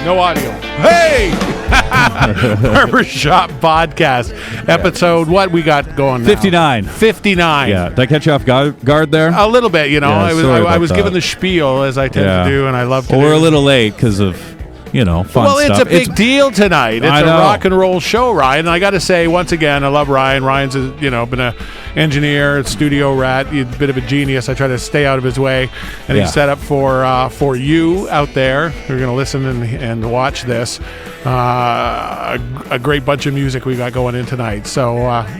No audio. Hey! Barbershop Podcast. Episode, what we got going now? 59. 59. Yeah. Did I catch you off guard there? A little bit, you know. Yeah, I was that. given the spiel, as I tend to do, and I love to Well, do. we're a little late because of, fun Well, it's stuff. a big deal tonight. It's a rock and roll show, Ryan. And I got to say, once again, I love Ryan. Ryan's, been an engineer, studio rat, a bit of a genius. I try to stay out of his way, and he's set up for you out there who are going to listen and watch this. A great bunch of music we got going in tonight. So,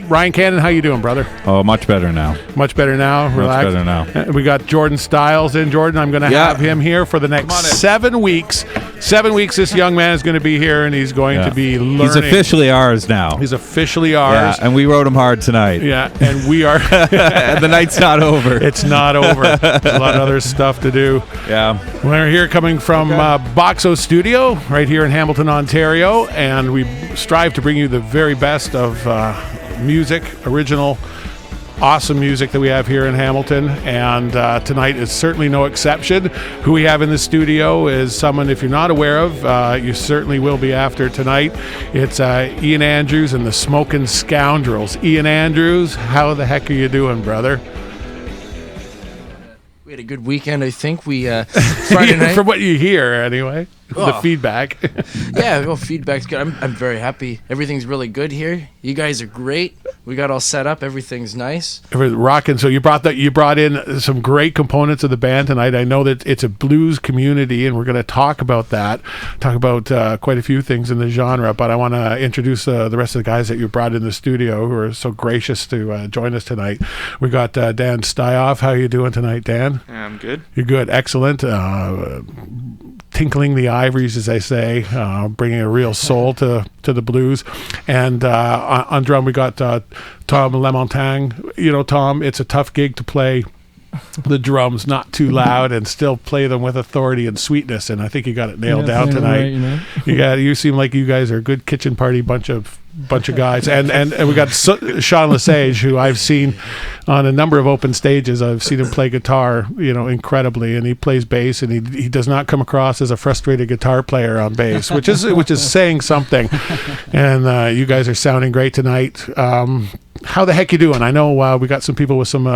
Ryan Cannon, how you doing, brother? Oh, much better now. Much better now. Relax. Much better now. We got Jordan Stiles in. Jordan, I'm going to have him here for the next 7 weeks. 7 weeks this young man is going to be here, and he's going to be learning. He's officially ours now. He's officially ours. Yeah, and we rode him hard tonight. Yeah, and we are. And the night's not over. It's not over. There's a lot of other stuff to do. Yeah. We're here coming from Boxo Studio right here in Hamilton, Ontario, and we strive to bring you the very best of music, original, awesome music that we have here in Hamilton, and tonight is certainly no exception. Who we have in the studio is someone, if you're not aware of, you certainly will be after tonight. It's Ian Andrews and the Smokin Scoundrels. Ian Andrews, how the heck are you doing, brother? We had a good weekend, I think. We Friday night. From what you hear, anyway. The feedback. Yeah, well, feedback's good. I'm very happy. Everything's really good here. You guys are great. We got all set up. Everything's nice. Rocking. So you brought in some great components of the band tonight. I know that it's a blues community, and we're going to talk about that. Talk about quite a few things in the genre. But I want to introduce the rest of the guys that you brought in the studio, who are so gracious to join us tonight. We got Dan Stajov. How are you doing tonight, Dan? Yeah, I'm good. You're good. Excellent. Tinkling the ivories, as they say, bringing a real soul to the blues. And on drum, we got Tom Lamontagne. Tom, it's a tough gig to play the drums not too loud and still play them with authority and sweetness. And I think you got it nailed down tonight. Right, you seem like you guys are a good kitchen party bunch of guys. And we got Sean LeSage, who I've seen on a number of open stages. I've seen him play guitar, incredibly, and he plays bass, and he does not come across as a frustrated guitar player on bass, which is saying something. And you guys are sounding great tonight. How the heck you doing? I know we got some people with some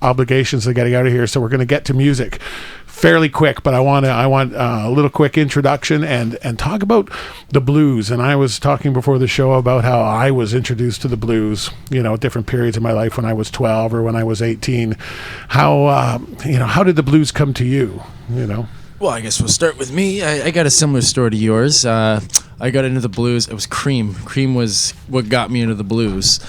obligations to getting out of here, so we're going to get to music fairly quick, but I want a little quick introduction and talk about the blues. And I was talking before the show about how I was introduced to the blues, different periods of my life, when I was 12 or when I was 18. How did the blues come to you? Well, I guess we'll start with me. I got a similar story to yours. I got into the blues. It was Cream. Cream was what got me into the blues.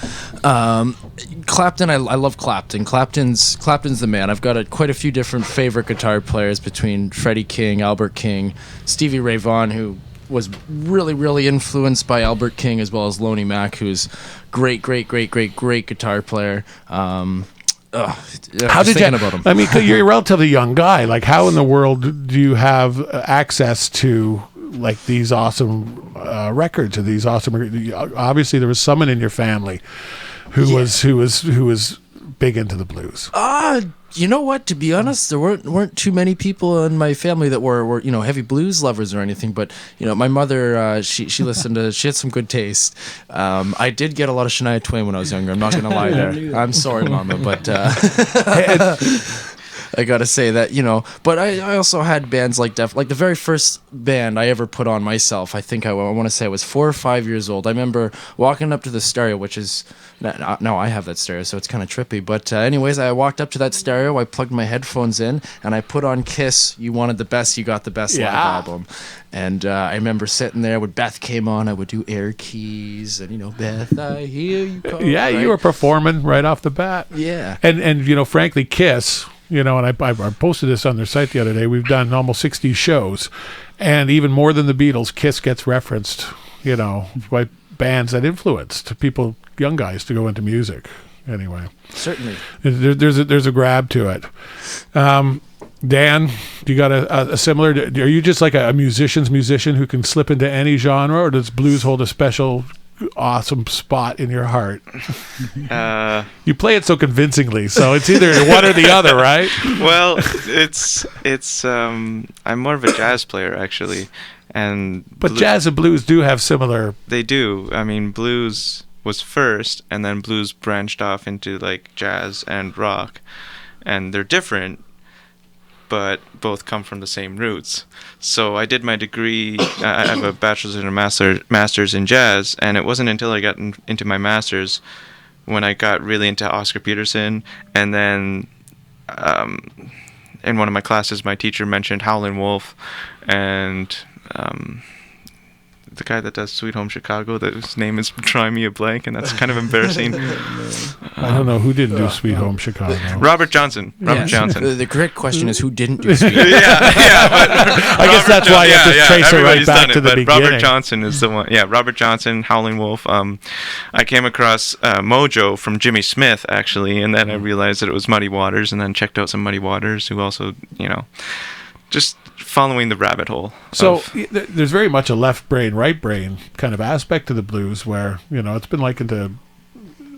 Clapton, I love Clapton. Clapton's the man. I've got quite a few different favorite guitar players between Freddie King, Albert King, Stevie Ray Vaughan, who was really, really influenced by Albert King, as well as Lonnie Mack, who's great guitar player. How did you? About him. I mean, you're a relatively young guy. Like, how in the world do you have access to like these awesome records or these awesome? Obviously, there was someone in your family who was big into the blues. You know what? To be honest, there weren't too many people in my family that were heavy blues lovers or anything. But my mother, she listened to. She had some good taste. I did get a lot of Shania Twain when I was younger. I'm not gonna lie there. I'm sorry, Mama, but I gotta say that, but I also had bands like like the very first band I ever put on myself. I think I want to say I was 4 or 5 years old. I remember walking up to the stereo, which is now I have that stereo, so it's kind of trippy. But anyways, I walked up to that stereo. I plugged my headphones in, and I put on Kiss. You Wanted the Best, You Got the Best live album. And I remember sitting there when Beth came on. I would do Air Keys, and Beth, I hear you call. Yeah, right? You were performing right off the bat. Yeah, and frankly, Kiss. And I posted this on their site the other day. We've done almost 60 shows, and even more than the Beatles, Kiss gets referenced, by bands that influenced people, young guys, to go into music. Anyway, certainly, there's a grab to it. Dan, do you got a similar? Are you just like a musician's musician who can slip into any genre, or does blues hold a special awesome spot in your heart? You play it so convincingly, so it's either one or the other, right? Well, it's I'm more of a jazz player, actually, But jazz and blues do have similar. They do. I mean, blues was first, and then blues branched off into like jazz and rock, and they're different, but both come from the same roots. So I did my degree. I have a bachelor's and a master's in jazz, and it wasn't until I got into my master's when I got really into Oscar Peterson, and then in one of my classes, my teacher mentioned Howlin' Wolf, and the guy that does Sweet Home Chicago, his name is drawing me a blank, and that's kind of embarrassing. I don't know who didn't do Sweet Home Chicago. Robert Johnson. Johnson. The correct question is who didn't do Sweet Home. But I guess that's why you have to trace it right back to the beginning. Robert Johnson is the one. Yeah, Robert Johnson, Howlin' Wolf. I came across Mojo from Jimmy Smith, actually, and then I realized that it was Muddy Waters, and then checked out some Muddy Waters, who also, just following the rabbit hole. So there's very much a left brain, right brain kind of aspect to the blues where, it's been likened to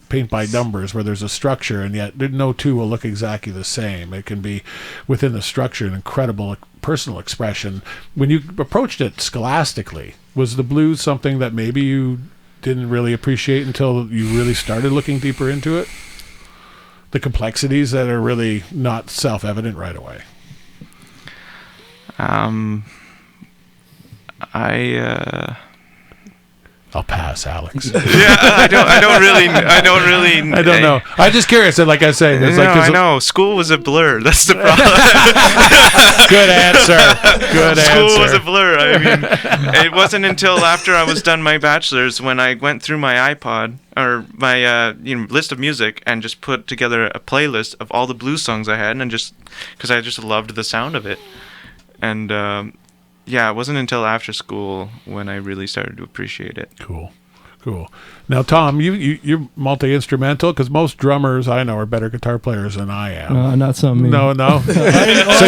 paint by numbers, where there's a structure and yet no two will look exactly the same. It can be within the structure an incredible personal expression. When you approached it scholastically, was the blues something that maybe you didn't really appreciate until you really started looking deeper into it? The complexities that are really not self-evident right away. I'll pass, Alex. I don't know. I'm just curious. And like I say, I know. School was a blur. That's the problem. Good answer. School was a blur. I mean, it wasn't until after I was done my bachelor's when I went through my iPod or my list of music and just put together a playlist of all the blues songs I had, and just because I just loved the sound of it. And it wasn't until after school when I really started to appreciate it. Cool. Now, Tom, you're multi-instrumental, because most drummers I know are better guitar players than I am. Not some. Me. No. So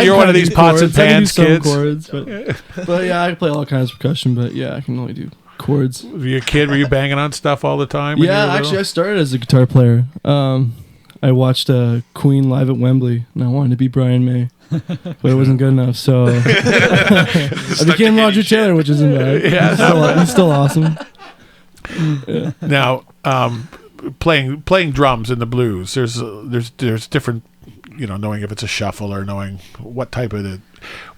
you're one of these pots and pans kids. Chords, but yeah, I play all kinds of percussion. But yeah, I can only do chords. Were you a kid? Were you banging on stuff all the time? Yeah, actually, I started as a guitar player. I watched Queen live at Wembley, and I wanted to be Brian May. But it wasn't good enough, so I became Roger Taylor, which isn't bad. Yeah, he's still awesome. Yeah. Now, playing drums in the blues, there's different, knowing if it's a shuffle or knowing what type of it.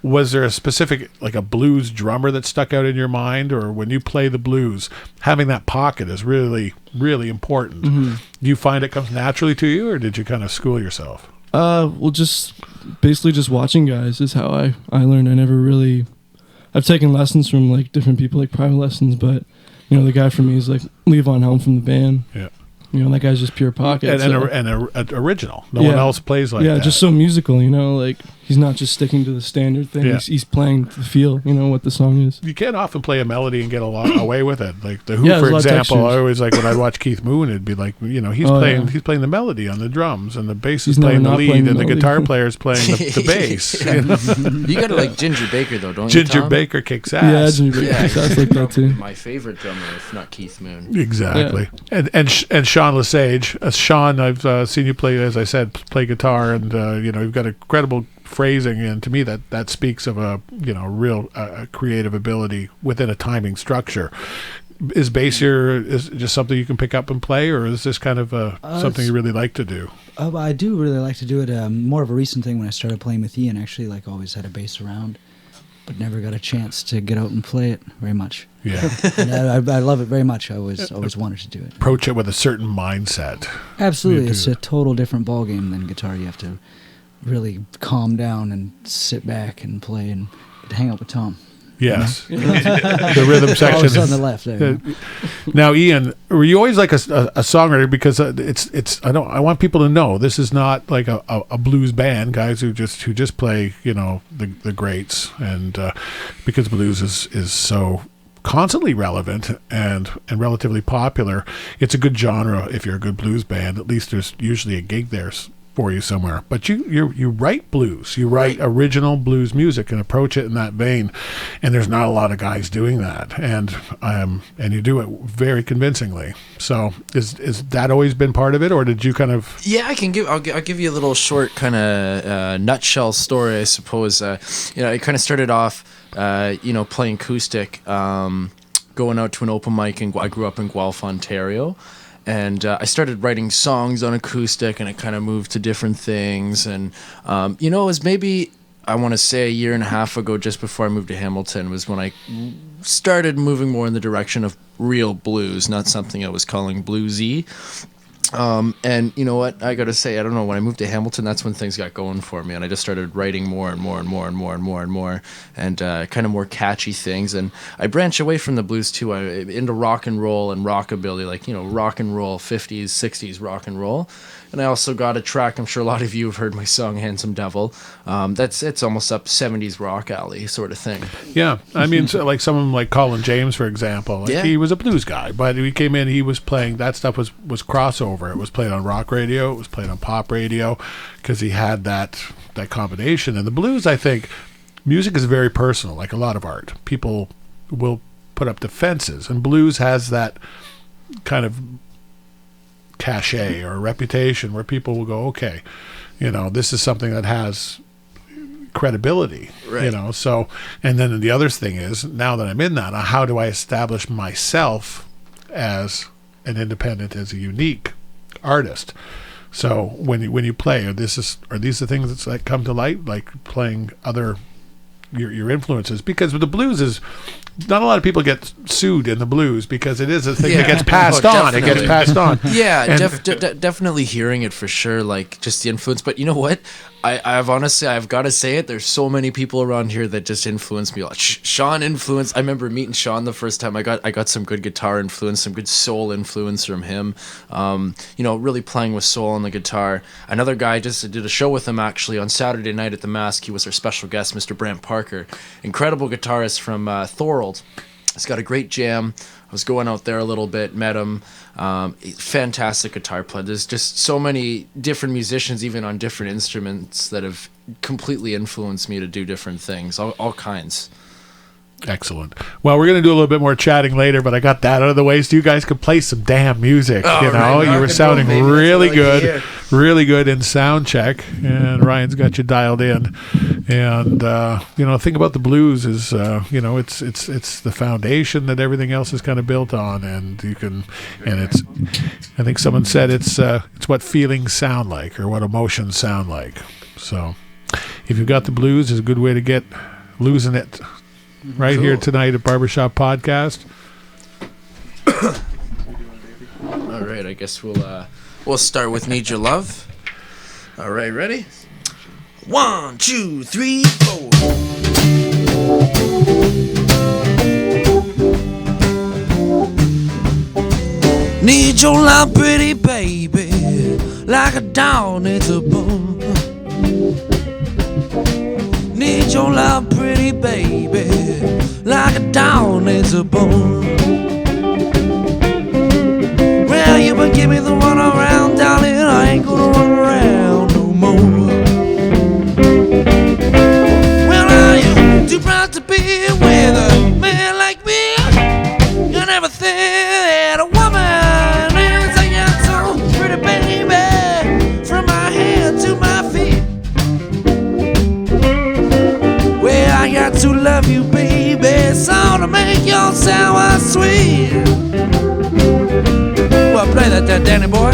Was there a specific, like a blues drummer that stuck out in your mind, or when you play the blues, having that pocket is really, really important? Mm-hmm. Do you find it comes naturally to you, or did you kind of school yourself? Well, just basically just watching guys is how I learned. I've taken lessons from like different people, like private lessons, but the guy for me is like Levon Helm from the band. Yeah. That guy's just pure pocket. And original. No one else plays like that. Yeah, just so musical, like he's not just sticking to the standard thing. Yeah. He's playing the feel, what the song is. You can't often play a melody and get a lot away with it. Like the Who, for example, I always like when I watch Keith Moon, it'd be like, he's playing the melody on the drums, and the bass is playing the lead, and the guitar player's playing the bass. You gotta like Ginger Baker though, don't you, Ginger Tom? Baker kicks ass. Yeah, Ginger Baker kicks ass like that too. My favorite drummer, if not Keith Moon. Exactly. Yeah. And Sean LeSage. Sean, I've seen you play, as I said, play guitar, and you've got incredible phrasing, and to me that speaks of a real creative ability within a timing structure. Is bass is just something you can pick up and play, or is this kind of something you really like to do? I do really like to do it. More of a recent thing when I started playing with Ian. Actually, like always had a bass around, but never got a chance to get out and play it very much. Yeah, and I love it very much. I always wanted to do it. Approach it with a certain mindset. Absolutely, it's a total different ballgame than guitar. You have to really calm down and sit back and play and hang out with Tom. Yes, the rhythm section always on the left there. Now, Ian, were you always like a songwriter? Because I want people to know this is not like a blues band, guys who just play the greats, and because blues is so constantly relevant and relatively popular, it's a good genre. If you're a good blues band, at least there's usually a gig there for you somewhere. But you write blues, you write original blues music and approach it in that vein, and there's not a lot of guys doing that, and you do it very convincingly. So is that always been part of it, or did you kind of? Yeah, I'll give you a little short kind of nutshell story, I suppose. It kind of started off playing acoustic, going out to an open mic, and I grew up in Guelph, Ontario. And I started writing songs on acoustic, and it kind of moved to different things. And, it was maybe, I want to say, a year and a half ago, just before I moved to Hamilton, was when I started moving more in the direction of real blues, not something I was calling bluesy. And you know what? I got to say, I don't know, when I moved to Hamilton, that's when things got going for me. And I just started writing more and more and more and more and more and more, and kind of more catchy things. And I branch away from the blues too. Into rock and roll and rockabilly, like, rock and roll, 50s, 60s rock and roll. And I also got a track, I'm sure a lot of you have heard my song, Handsome Devil. It's almost up 70s rock alley sort of thing. Yeah. I mean, so like someone like Colin James, for example, he was a blues guy, but he came in, he was playing, that stuff was crossover. It was played on rock radio, it was played on pop radio, because he had that combination. And the blues, I think, music is very personal, like a lot of art. People will put up defenses, and blues has that kind of cachet or reputation where people will go, okay, this is something that has credibility, right. So, and then the other thing is, now that I'm in that, how do I establish myself as an independent, as a unique artist? So when you play, are these the things that come to light, like playing other your influences? Because with the blues is, not a lot of people get sued in the blues, because it is a thing that gets passed on. It gets passed on. Yeah, definitely hearing it for sure, like just the influence. But you know what? I've honestly, I've got to say it, there's so many people around here that just influenced me. Like Sean influenced. I remember meeting Sean the first time. I got some good guitar influence, some good soul influence from him. Really playing with soul on the guitar. Another guy, just did a show with him actually on Saturday night at the Mask. He was our special guest, Mr. Brant Parker, incredible guitarist from Thorold. He's got a great jam. I was going out there a little bit, met him. Fantastic guitar player. There's just so many different musicians, even on different instruments, that have completely influenced me to do different things, all kinds. Excellent. Well, we're going to do a little bit more chatting later, but I got that out of the way so you guys could play some damn music. Right, you were sounding really good in sound check, and Ryan's got you dialed in. And think about the blues is it's the foundation that everything else is kind of built on, and it's I think someone said it's what feelings sound like, or what emotions sound like. So if you've got the blues, it's a good way to get losing it. Right, cool. Here tonight at Barbershop Podcast. All right, I guess we'll start with Need Your Love. All right, ready? 1, 2, 3, 4. Need your love, pretty baby, like a dog needs a bone. Need your love, pretty baby, like a dog needs a bone. Well, you been give me the one around, darling, I ain't gonna run around no more. Well, are you too proud to be with a man like me? You never think that a woman is a young so pretty baby, from my head to my feet. I got to love you, baby, so to make your sour sweet. Well, play that there, Danny boy.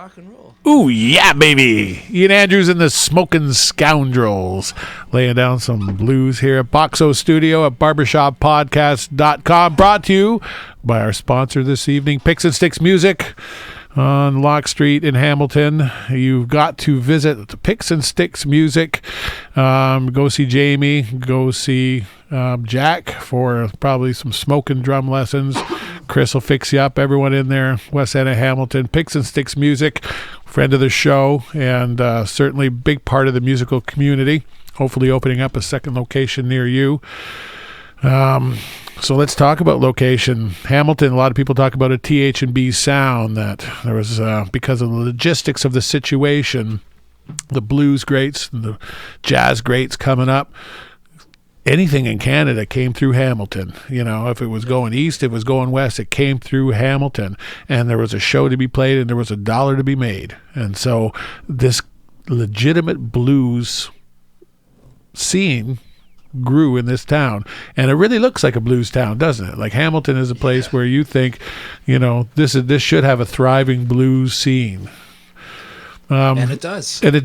rock and roll. Ooh, yeah, baby. Ian Andrews and the Smokin Scoundrels laying down some blues here at Boxo Studio at barbershoppodcast.com. Brought to you by our sponsor this evening, Picks and Sticks Music on Lock Street in Hamilton. You've got to visit Picks and Sticks Music. Go see Jamie. Go see Jack for probably some smoking drum lessons. Chris will fix you up. Everyone in there, West End of Hamilton. Picks and Sticks Music, friend of the show, and certainly big part of the musical community. Hopefully opening up a second location near you. So let's talk about location. Hamilton, a lot of people talk about a TH&B sound, that there was, because of the logistics of the situation, the blues greats and the jazz greats coming up. Anything in Canada came through Hamilton. You know, if it was going east, it was going west, it came through Hamilton. And there was a show to be played and there was $1 to be made. And so this legitimate blues scene grew in this town, and it really looks like a blues town, doesn't it? Like Hamilton is a place where you think, you know, this should have a thriving blues scene, and it does, you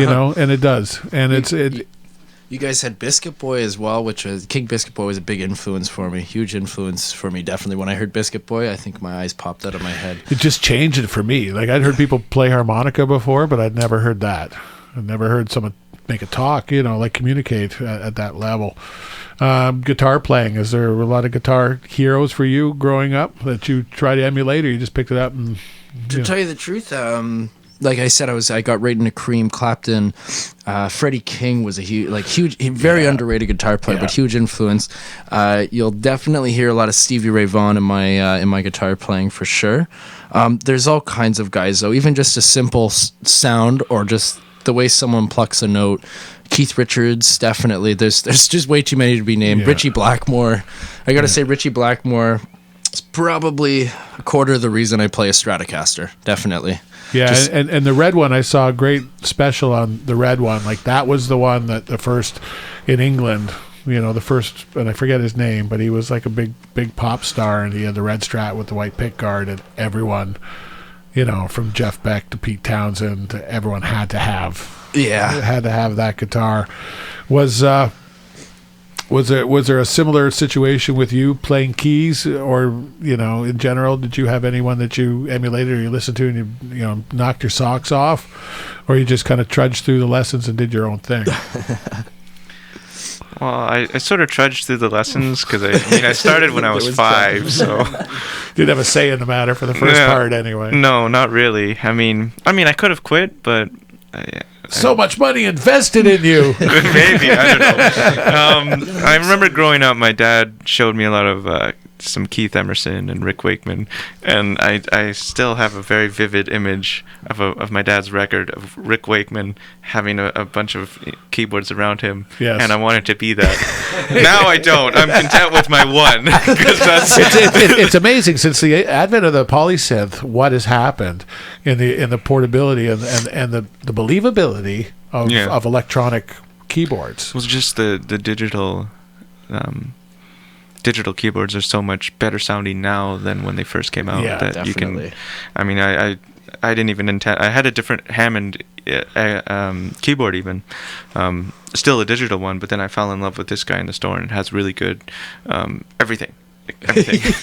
know, and it does, and you guys had Biscuit Boy as well, which was King Biscuit Boy was a big influence for me, huge influence for me. Definitely, when I heard Biscuit Boy, I think my eyes popped out of my head. It just changed it for me. Like I'd heard people play harmonica before, but I'd never heard that. I'd never heard someone make a talk, you know, like communicate at that level. Guitar playing, is there a lot of guitar heroes for you growing up that you try to emulate, or you just picked it up? And to tell you the truth, like I said, I got right into Cream, Clapton. Freddie King was a huge, very underrated guitar player, but huge influence. You'll definitely hear a lot of Stevie Ray Vaughan in my guitar playing for sure. There's all kinds of guys though, even just a simple sound or just the way someone plucks a note. Keith Richards, definitely. There's just way too many to be named. Richie Blackmore. I gotta say, Richie Blackmore is probably a quarter of the reason I play a Stratocaster. Definitely. Yeah, and the red one, I saw a great special on the red one. Like that was the one that the first in England, you know, the first, and I forget his name, but he was like a big pop star, and he had the red Strat with the white pick guard, and everyone, you know, from Jeff Beck to Pete Townsend, everyone had to have that guitar. Was there a similar situation with you playing keys, or, you know, in general, did you have anyone that you emulated or you listened to and you know, knocked your socks off, or you just kind of trudged through the lessons and did your own thing? Well, I sort of trudged through the lessons because I started when I was 5, so Didn't have a say in the matter for the first part anyway. No, not really. I mean, I could have quit, but so much money invested in you. Maybe, I don't know. I remember growing up, my dad showed me a lot of some Keith Emerson and Rick Wakeman, and I still have a very vivid image of my dad's record of Rick Wakeman having a bunch of keyboards around him, and I wanted to be that. Now I don't. I'm content with my one. It's amazing, since the advent of the polysynth, what has happened in the portability and the believability of electronic keyboards. It was just the digital. Digital keyboards are so much better sounding now than when they first came out. Yeah, definitely. You can. I mean, I didn't even intend. I had a different Hammond keyboard even, still a digital one. But then I fell in love with this guy in the store, and it has really good everything.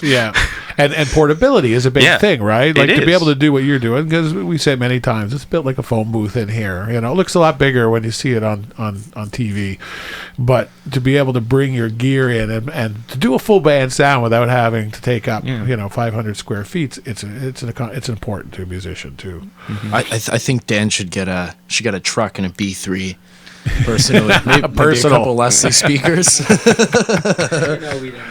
Yeah, and portability is a big thing, right? Like, to be able to do what you're doing, because we say many times, it's built like a phone booth in here. You know, it looks a lot bigger when you see it on TV, but to be able to bring your gear in and to do a full band sound without having to take up 500 square feet, it's important to a musician too. Mm-hmm. I think Dan should get a truck and a B3. Personally, maybe a couple Leslie speakers. I know.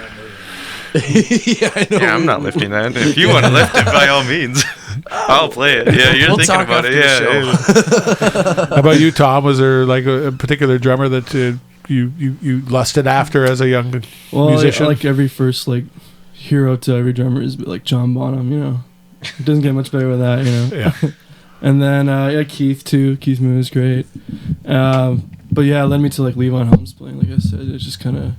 Yeah, I'm not lifting that. If you want to lift it, by all means, I'll play it. Yeah, you're thinking about it. Yeah. How about you, Tom? Was there like a particular drummer that you lusted after as a young musician? Like every first hero to every drummer is like John Bonham. You know, it doesn't get much better with that. You know. Yeah. And then Keith too. Keith Moon is great. But yeah, it led me to Levon Helms playing. Like I said, it's just kind of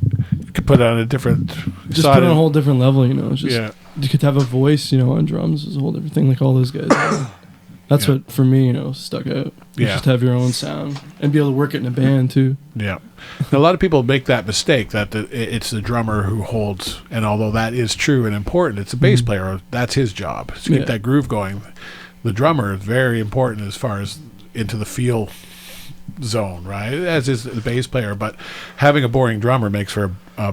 put on a different, just put on a whole different level. You know, it's just yeah. You could have a voice. You know, on drums is a whole different thing. Like all those guys. That's what, for me, stuck out. You just have your own sound and be able to work it in a band, too. Yeah. A lot of people make that mistake that it's the drummer who holds, and although that is true and important, it's the bass player. That's his job, to keep that groove going. The drummer is very important as far as into the feel zone, right? As is the bass player, but having a boring drummer makes for I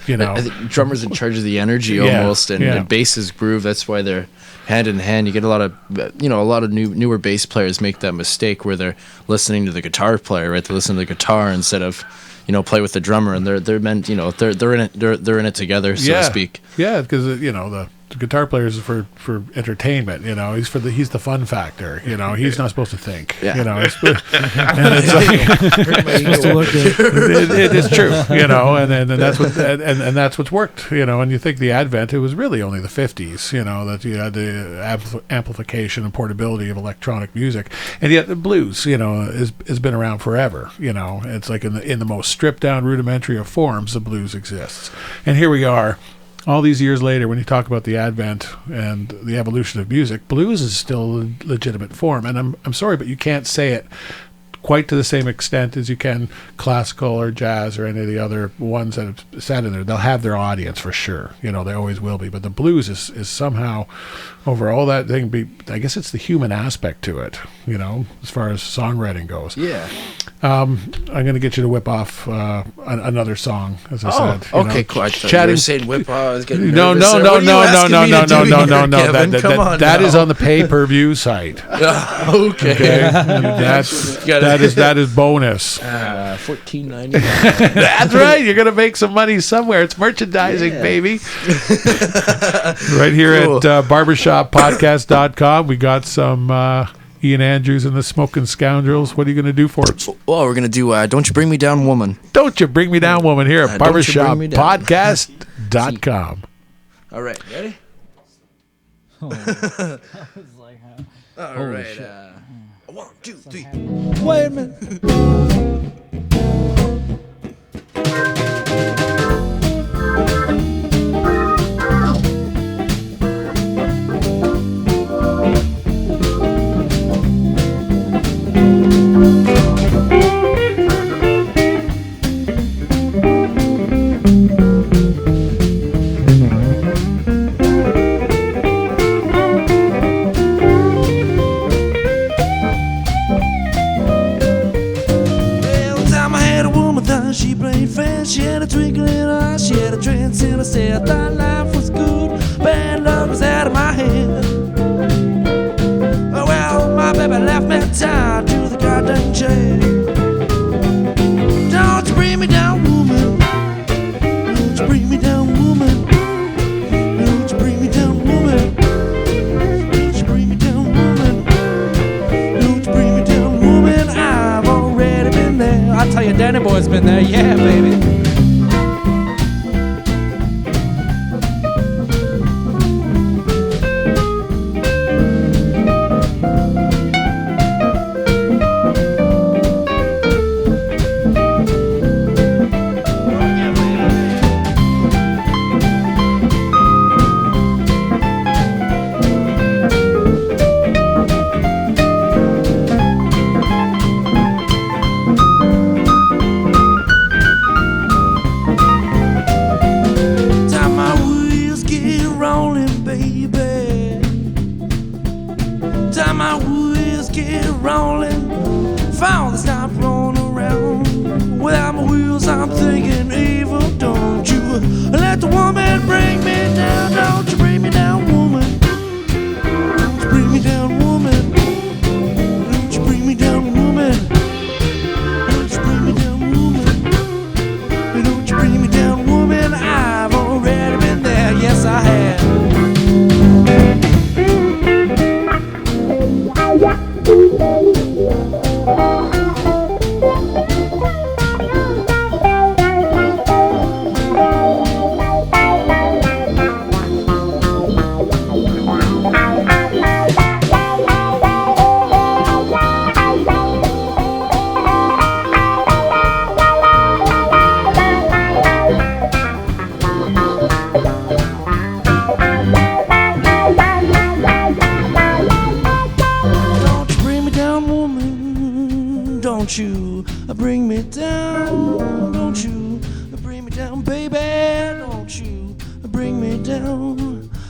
think drummer's in charge of the energy almost, and bass is groove. That's why they're hand in hand. You get a lot of newer bass players make that mistake where they're listening to the guitar player, right? They listen to the guitar instead of play with the drummer, and they're meant they're in it together, so to speak. Yeah, because the guitar player is for entertainment. He's the fun factor. He's not supposed to think. Yeah. And it's it is true. And that's what and that's what's worked. And you think the Advent, it was really only the 50s. That you had the amplification and portability of electronic music, and yet the blues, has been around forever. It's like in the most stripped down, rudimentary of forms, the blues exists, and here we are. All these years later, when you talk about the advent and the evolution of music, blues is still a legitimate form. And I'm sorry, but you can't say it quite to the same extent as you can classical or jazz or any of the other ones that have sat in there. They'll have their audience for sure. They always will be. But the blues is somehow, over all that thing, I guess it's the human aspect to it, as far as songwriting goes. Yeah. I'm going to get you to whip off another song, as I said. Okay, cool. I thought you were saying whip off. I was getting No. nervous. What are you asking me to do here, Kevin? Come on That now. is on the pay-per-view site. Okay. That is bonus. $14.99. That's right. You're going to make some money somewhere. It's merchandising, baby. Right here at barbershoppodcast.com. We got some Ian Andrews and the Smokin Scoundrels. What are you going to do for us? Well, we're going to do Don't You Bring Me Down, Woman. Don't You Bring Me Down, Woman, here at barbershoppodcast.com. All right. Ready? I was like, All right. 1, 2, 3. wait a minute. She played fast, she had a twinkle in her eye, she had a trance in her stare. I thought life was good, bad luck was out of my head. Oh well, my baby left me tied to the goddamn chair. Don't you bring me down, woman. Don't you bring me down, woman. Don't you bring me down, woman. Don't you bring me down, woman. Don't you bring me down, woman. I've already been there. I tell you, Danny Boy's been there, yeah, baby.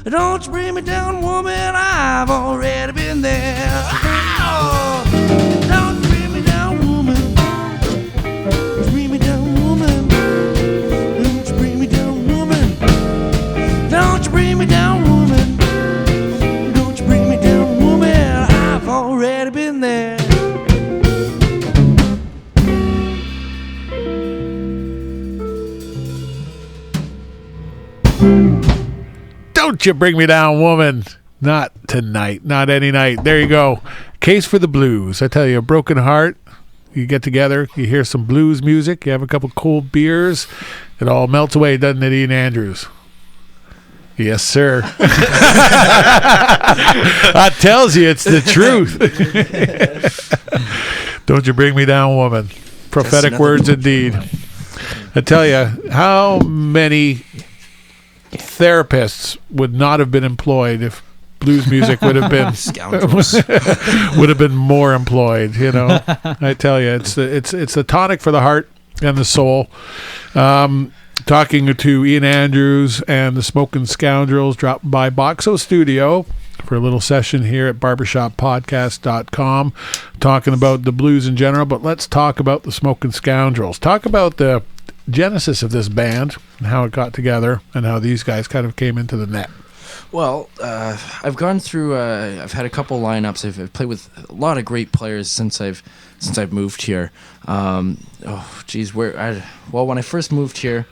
Don't you bring me down, woman, I've already been there. Oh, don't you bring me down, woman. Don't you bring me down, woman. Don't you bring me down, woman. Don't you bring me down, woman. Don't you bring me down, woman, I've already been there. Don't you bring me down, woman. Not tonight. Not any night. There you go. Case for the blues. I tell you, a broken heart. You get together, you hear some blues music, you have a couple cold beers. It all melts away, doesn't it, Ian Andrews? Yes, sir. That tells you it's the truth. Don't you bring me down, woman. Prophetic words indeed. I tell you, how many therapists would not have been employed if blues music would have been Scoundrels. would have been more employed, you know. I tell you, it's the tonic for the heart and the soul. Talking to Ian Andrews and the Smokin Scoundrels, dropped by Boxo Studio for a little session here at barbershoppodcast.com, talking about the blues in general, but let's talk about the Smokin Scoundrels. Talk about the genesis of this band and how it got together and how these guys kind of came into the net. Well, I've gone through. I've had a couple lineups. I've played with a lot of great players since I've moved here. When I first moved here,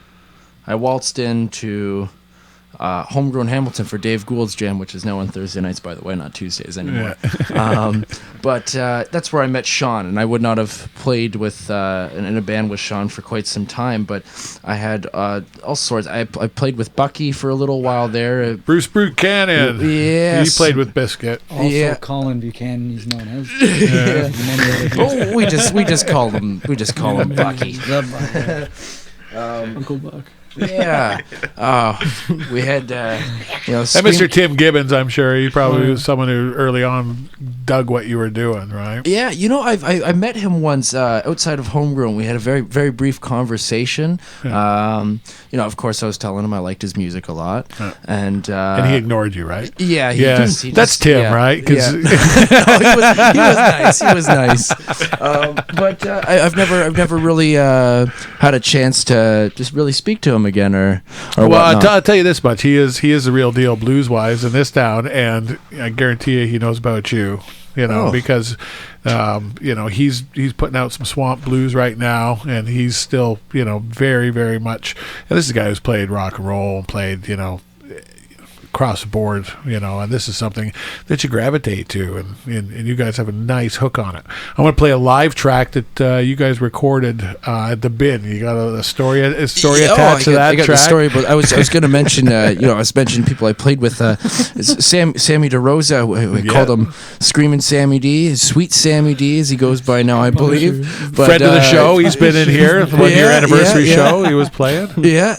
I waltzed into Homegrown Hamilton for Dave Gould's jam, which is now on Thursday nights, by the way, not Tuesdays anymore. Yeah. But that's where I met Sean, and I would not have played with in a band with Sean for quite some time. But I had all sorts. I played with Bucky for a little while there. Bruce Buchanan. Yes. He played with Biscuit. Also, Colin Buchanan, he's known as. Oh, we just call him Bucky. Uncle Buck. Yeah. We had, And Mr. Tim Gibbons, I'm sure he probably was someone who early on dug what you were doing, right? Yeah, I met him once outside of Homegrown. We had a very, very brief conversation. Yeah. Of course, I was telling him I liked his music a lot, and he ignored you, right? Yeah, that's Tim, right? Yeah. He was nice. But I've never really had a chance to just really speak to him again, or well, I'll tell you this much: he is the real deal blues wise in this town, and I guarantee you he knows about you. Because he's putting out some swamp blues right now, and he's still very, very much. And this is a guy who's played rock and roll and played across the board, and this is something that you gravitate to, and you guys have a nice hook on it. I want to play a live track that you guys recorded at the Bin. You got a story attached to that track? I got the story, but I was going to mention, I was mentioning people I played with. Sammy DeRosa, we called him Screaming Sammy D, Sweet Sammy D, as he goes by now, I believe. But, friend of the show, he's been in here, the 1 year anniversary show he was playing. Yeah,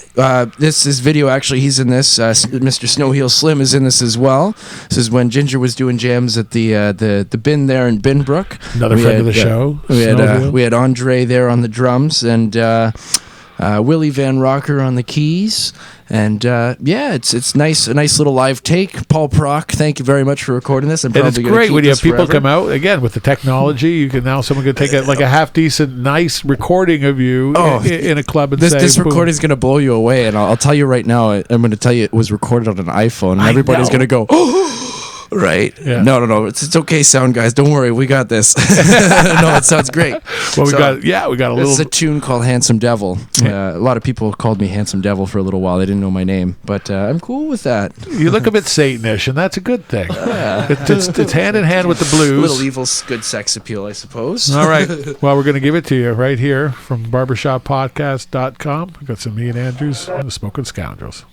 this video, actually, he's in this. Mr. Snowheel Slim is in this as well. This is when Ginger was doing jams at the Bin there in Binbrook. Another friend of the show. We had Andre there on the drums, and Willie Van Rocker on the keys. And it's nice, a nice little live take. Paul Prock, thank you very much for recording this. And it's great when you have people come out again with the technology. You can someone can take a half decent, nice recording of you in a club and say, this recording is going to blow you away. And I'll tell you right now, I'm going to tell you it was recorded on an iPhone, and everybody's going to go, oh. Right. Yeah. No. It's okay, sound guys. Don't worry, we got this. No, it sounds great. Well, we got a little. This is a tune called "Handsome Devil." A lot of people called me "Handsome Devil" for a little while. They didn't know my name, but I'm cool with that. You look a bit Satanish, and that's a good thing. It's hand in hand with the blues. A little evil, good sex appeal, I suppose. All right. Well, we're going to give it to you right here from barbershoppodcast.com. We've got some Ian Andrews and the Smokin Scoundrels.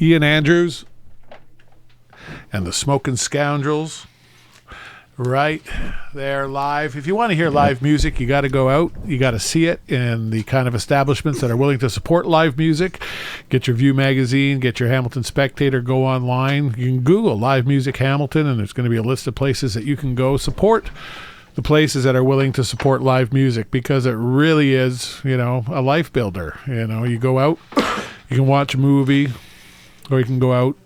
Ian Andrews and the Smokin Scoundrels right there live. If you want to hear live music, you got to go out. You got to see it in the kind of establishments that are willing to support live music. Get your View magazine, get your Hamilton Spectator, go online. You can Google Live Music Hamilton, and there's going to be a list of places that you can go. Support the places that are willing to support live music, because it really is, a life builder. You go out, you can watch a movie, or you can go out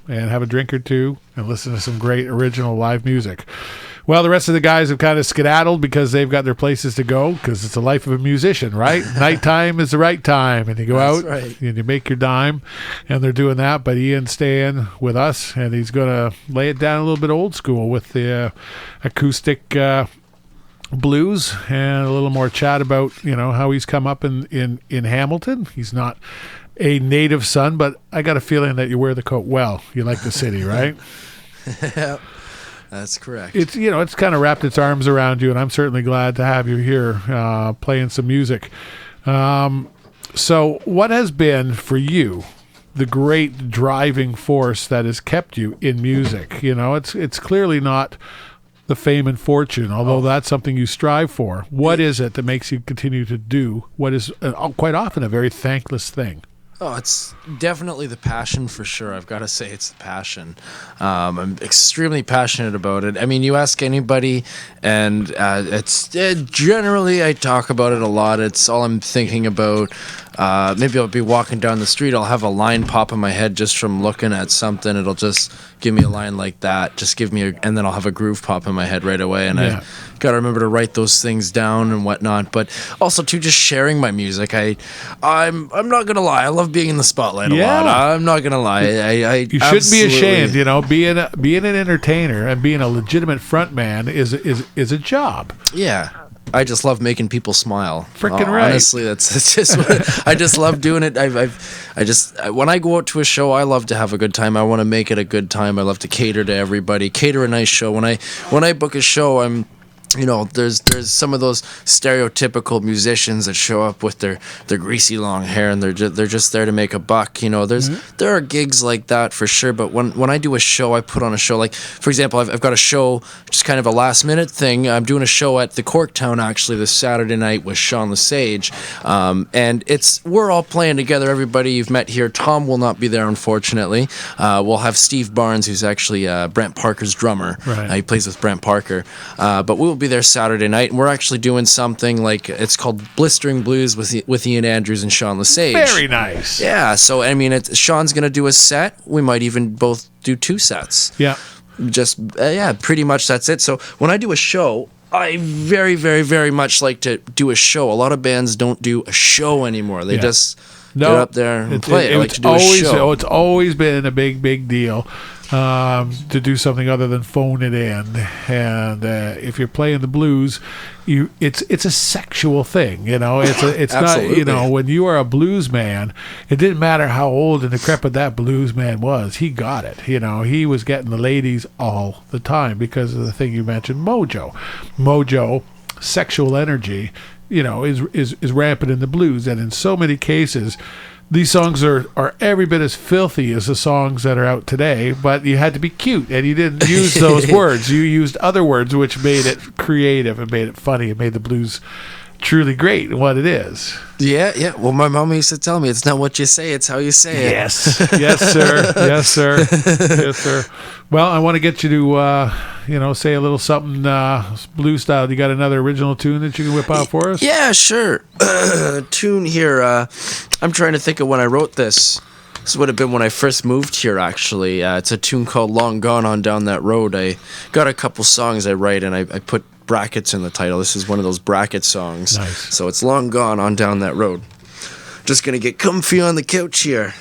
and have a drink or two and listen to some great original live music. Well, the rest of the guys have kind of skedaddled because they've got their places to go, because it's the life of a musician, right? Nighttime is the right time, and you go out and you make your dime, and they're doing that. But Ian's staying with us, and he's going to lay it down a little bit old school with the acoustic blues, and a little more chat about how he's come up in Hamilton. He's not a native son, but I got a feeling that you wear the coat well. You like the city, right? Yeah, that's correct. It's it's kind of wrapped its arms around you, and I'm certainly glad to have you here playing some music. So what has been for you the great driving force that has kept you in music? It's clearly not the fame and fortune, although that's something you strive for. What is it that makes you continue to do what is quite often a very thankless thing? Oh, it's definitely the passion, for sure. I've got to say it's the passion. I'm extremely passionate about it. I mean, you ask anybody, and it's generally, I talk about it a lot. It's all I'm thinking about. Maybe I'll be walking down the street. I'll have a line pop in my head just from looking at something. It'll just give me a line like that. Just give me and then I'll have a groove pop in my head right away. And I got to remember to write those things down and whatnot. But also, too, just sharing my music. I'm not going to lie. I love being in the spotlight a lot. I'm not going to lie. You shouldn't be ashamed. Being an entertainer and being a legitimate front man is a job. Yeah. I just love making people smile. Freaking right. Honestly, that's just what, I just love doing it. When I go out to a show, I love to have a good time. I want to make it a good time. I love to cater to everybody, cater a nice show. When I book a show, there's some of those stereotypical musicians that show up with their greasy long hair, and they're just there to make a buck. There are gigs like that for sure. But when I do a show, I put on a show. Like, for example, I've got a show, just kind of a last minute thing. I'm doing a show at the Corktown actually this Saturday night with Sean LeSage, and we're all playing together. Everybody you've met here. Tom will not be there, unfortunately. We'll have Steve Barnes, who's actually Brent Parker's drummer. Right. He plays with Brent Parker, but we'll be there Saturday night, and we're actually doing something like, it's called Blistering Blues with Ian Andrews and Sean LeSage. Very nice. Yeah, so I mean, Sean's gonna do a set. We might even both do 2 sets. Yeah. Just pretty much that's it. So when I do a show, I very, very, very much like to do a show. A lot of bands don't do a show anymore. They just get up there and play. I like to do a show. It's always been a big deal to do something other than phone it in. And if you're playing the blues, it's a sexual thing. It's not. When you are a blues man, it didn't matter how old and decrepit that blues man was. He got it. He was getting the ladies all the time because of the thing you mentioned, mojo, sexual energy. Is rampant in the blues, and in so many cases, these songs are every bit as filthy as the songs that are out today, but you had to be cute, and you didn't use those words. You used other words, which made it creative and made it funny and made the blues truly great in what it is. Yeah. Well, my mom used to tell me, it's not what you say, it's how you say it. Yes, sir. Well, I want to get you to, say a little something blues style. You got another original tune that you can whip out for us? Yeah, sure. Tune here. I'm trying to think of when I wrote this. This would have been when I first moved here, actually. It's a tune called Long Gone On Down That Road. I got a couple songs I write, and I put brackets in the title. This is one of those bracket songs. Nice. So it's Long Gone On Down That Road. Just going to get comfy on the couch here.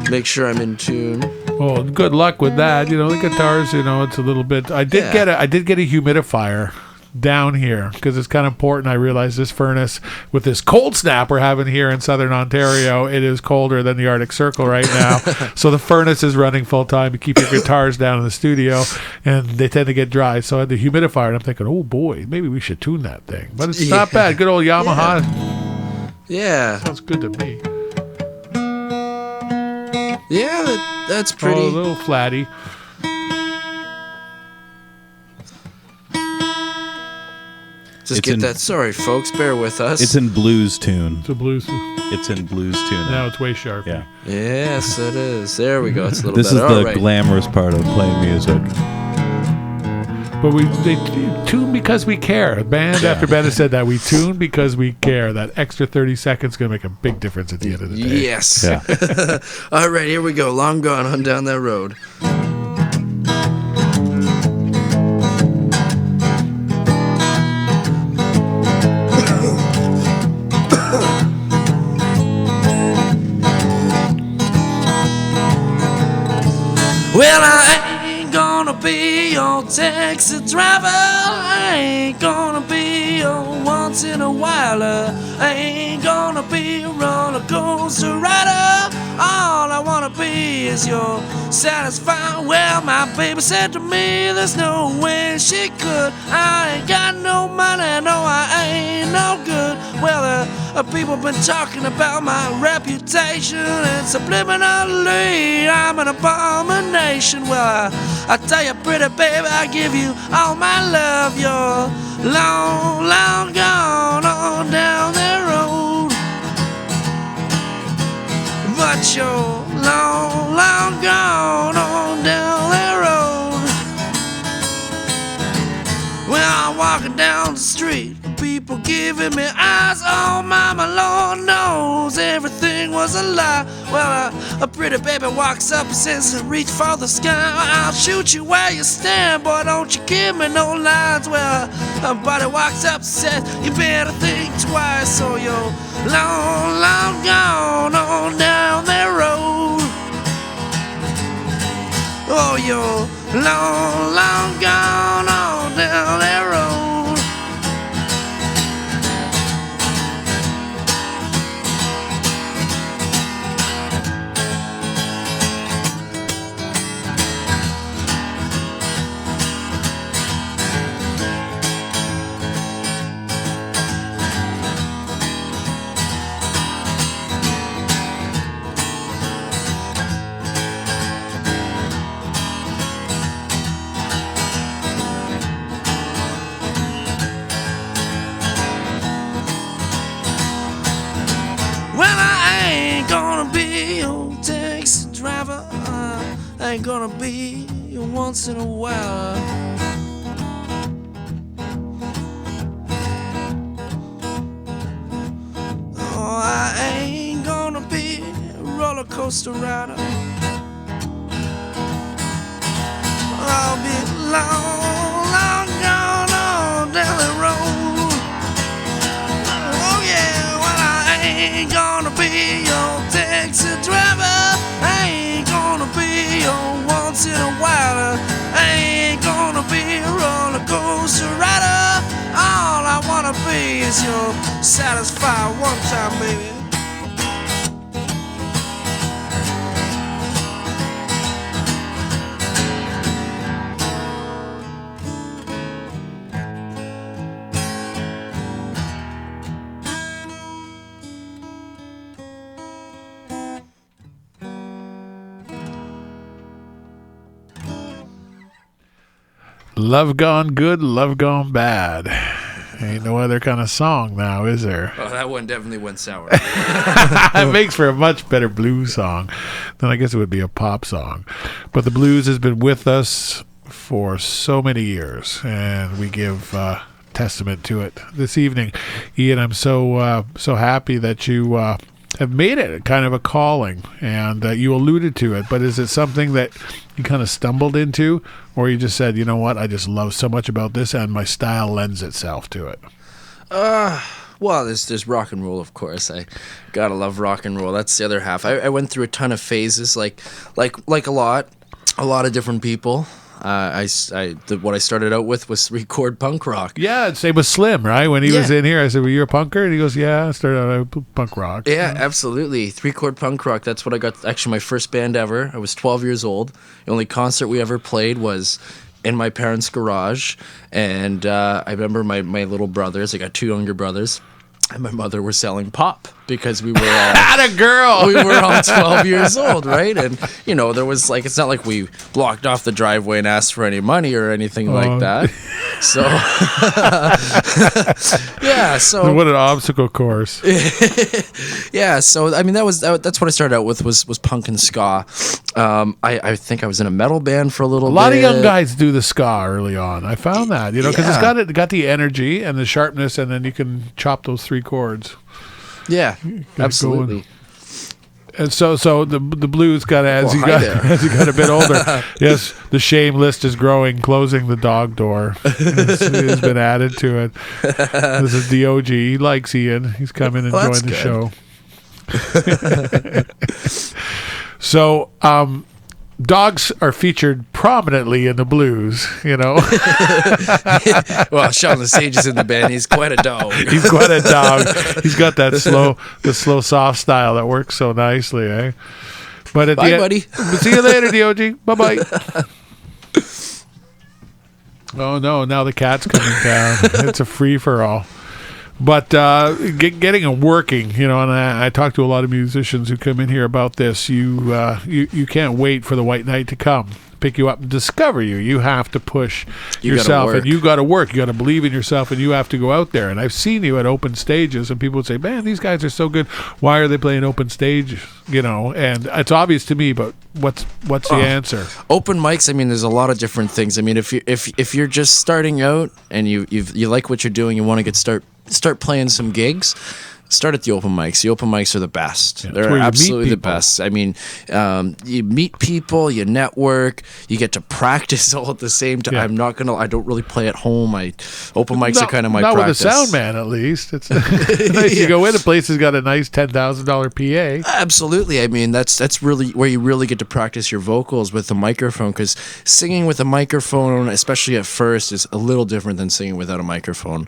Make sure I'm in tune. Well, good luck with that. The guitars, it's a little bit. I did get a humidifier down here because it's kind of important. I realize this furnace with this cold snap we're having here in southern Ontario, it is colder than the Arctic Circle right now. So the furnace is running full time to keep your guitars down in the studio, and they tend to get dry. So I had the humidifier, and I'm thinking, oh boy, maybe we should tune that thing. But it's not bad. Good old Yamaha. Yeah. Sounds good to me. Yeah, that's pretty. Oh, a little flatty. Just It's get in- that. Sorry, folks, bear with us. It's in blues tune. It's a blues. It's in blues tune. Now it's way sharp. Yeah. Yes, it is. There we go. It's a little This is better. the All right. glamorous part of playing music. But they tune because we care. Band after band has said that. We tune because we care. That extra 30 seconds is going to make a big difference at the end of the day. Yes. Yeah. All right, here we go. Long gone on down that road. Well, I ain't gonna be your taxi driver. I ain't gonna be your once in a while. I ain't gonna be a roller coaster rider. All I wanna be is your satisfied. Well, my baby said to me, there's no way she could. I ain't got no money, no, I ain't no good. Well, people been talking about my reputation, and subliminally I'm an abomination. Well, I tell you, pretty baby, I give you all my love. You're long, long gone on down the road, but you're long, long gone on down the road. Well, I'm walking down the street, people giving me eyes. Oh, mama, Lord knows everything was a lie. Well, a pretty baby walks up and says, reach for the sky. I'll shoot you where you stand, boy, don't you give me no lines. Well, a buddy walks up and says, you better think twice. So you're long, long gone on down that road. Oh, you're long, long gone on down that road. Driver, I ain't gonna be once in a while. Oh, I ain't gonna be a roller coaster rider. I'll be long, long gone on down the road. Oh yeah, well I ain't gonna be your taxi driver. I ain't gonna be your once in a while. I ain't gonna be a roller coaster rider. All I wanna be is your satisfied one time, baby. Love gone good, love gone bad. Ain't no other kind of song now, is there? Oh, that one definitely went sour. It makes for a much better blues song than I guess it would be a pop song. But the blues has been with us for so many years, and we give testament to it this evening. Ian, I'm so happy that you have made it kind of a calling, and you alluded to it, but is it something that you kind of stumbled into, or you just said, you know what, I just love so much about this and my style lends itself to it? Well, there's rock and roll, of course. I gotta love rock and roll. That's the other half. I went through a ton of phases, like a lot of different people. What I started out with was 3-chord punk rock. Yeah, same with Slim, right? When he was in here, I said, "Well, you're a punker," and he goes, "Yeah, I started out punk rock." Yeah, absolutely. 3-chord punk rock. That's what I got. Actually, my first band ever. I was 12 years old. The only concert we ever played was in my parents' garage, and I remember my little brothers. I got 2 younger brothers, and my mother were selling pop because we were all Atta girl. we were all 12 years old, right? And there was like, it's not like we blocked off the driveway and asked for any money or anything like that. So yeah, so what an obstacle course. yeah, so I mean that's what I started out with was punk and ska. I think I was in a metal band for a little bit. A lot of young guys do the ska early on. I found that, because it's got the energy and the sharpness, and then you can chop those 3 chords. Yeah, absolutely. And so the blues got as he got a bit older. Yes, the shame list is growing, closing the dog door. It's been added to it. This is DOG. He likes Ian. He's come in and joined the show. So, dogs are featured prominently in the blues, Well, Sean LeSage is in the band. He's quite a dog. He's quite a dog. He's got that slow, soft style that works so nicely, eh? But Bye, buddy. See you later, DOG. Bye-bye. Oh, no, now the cat's coming down. It's a free-for-all. But getting it working, and I talk to a lot of musicians who come in here about this. You can't wait for the white knight to come, pick you up and discover you. You have to push yourself, and you got to work. You got to believe in yourself, and you have to go out there. And I've seen you at open stages, and people would say, "Man, these guys are so good. Why are they playing open stage?" And it's obvious to me, but what's the answer? Open mics. I mean, there's a lot of different things. I mean, if you're just starting out and you like what you're doing, you want to start playing some gigs, start at the open mics. The open mics are the best. Yeah, they're absolutely the best. I mean, you meet people, you network, you get to practice all at the same time. Yeah. I don't really play at home. Open mics are kind of my not practice. Not with a sound man, at least. It's nice. You go in, a place has got a nice $10,000 PA. Absolutely. I mean, that's really where you really get to practice your vocals with the microphone, because singing with a microphone, especially at first, is a little different than singing without a microphone.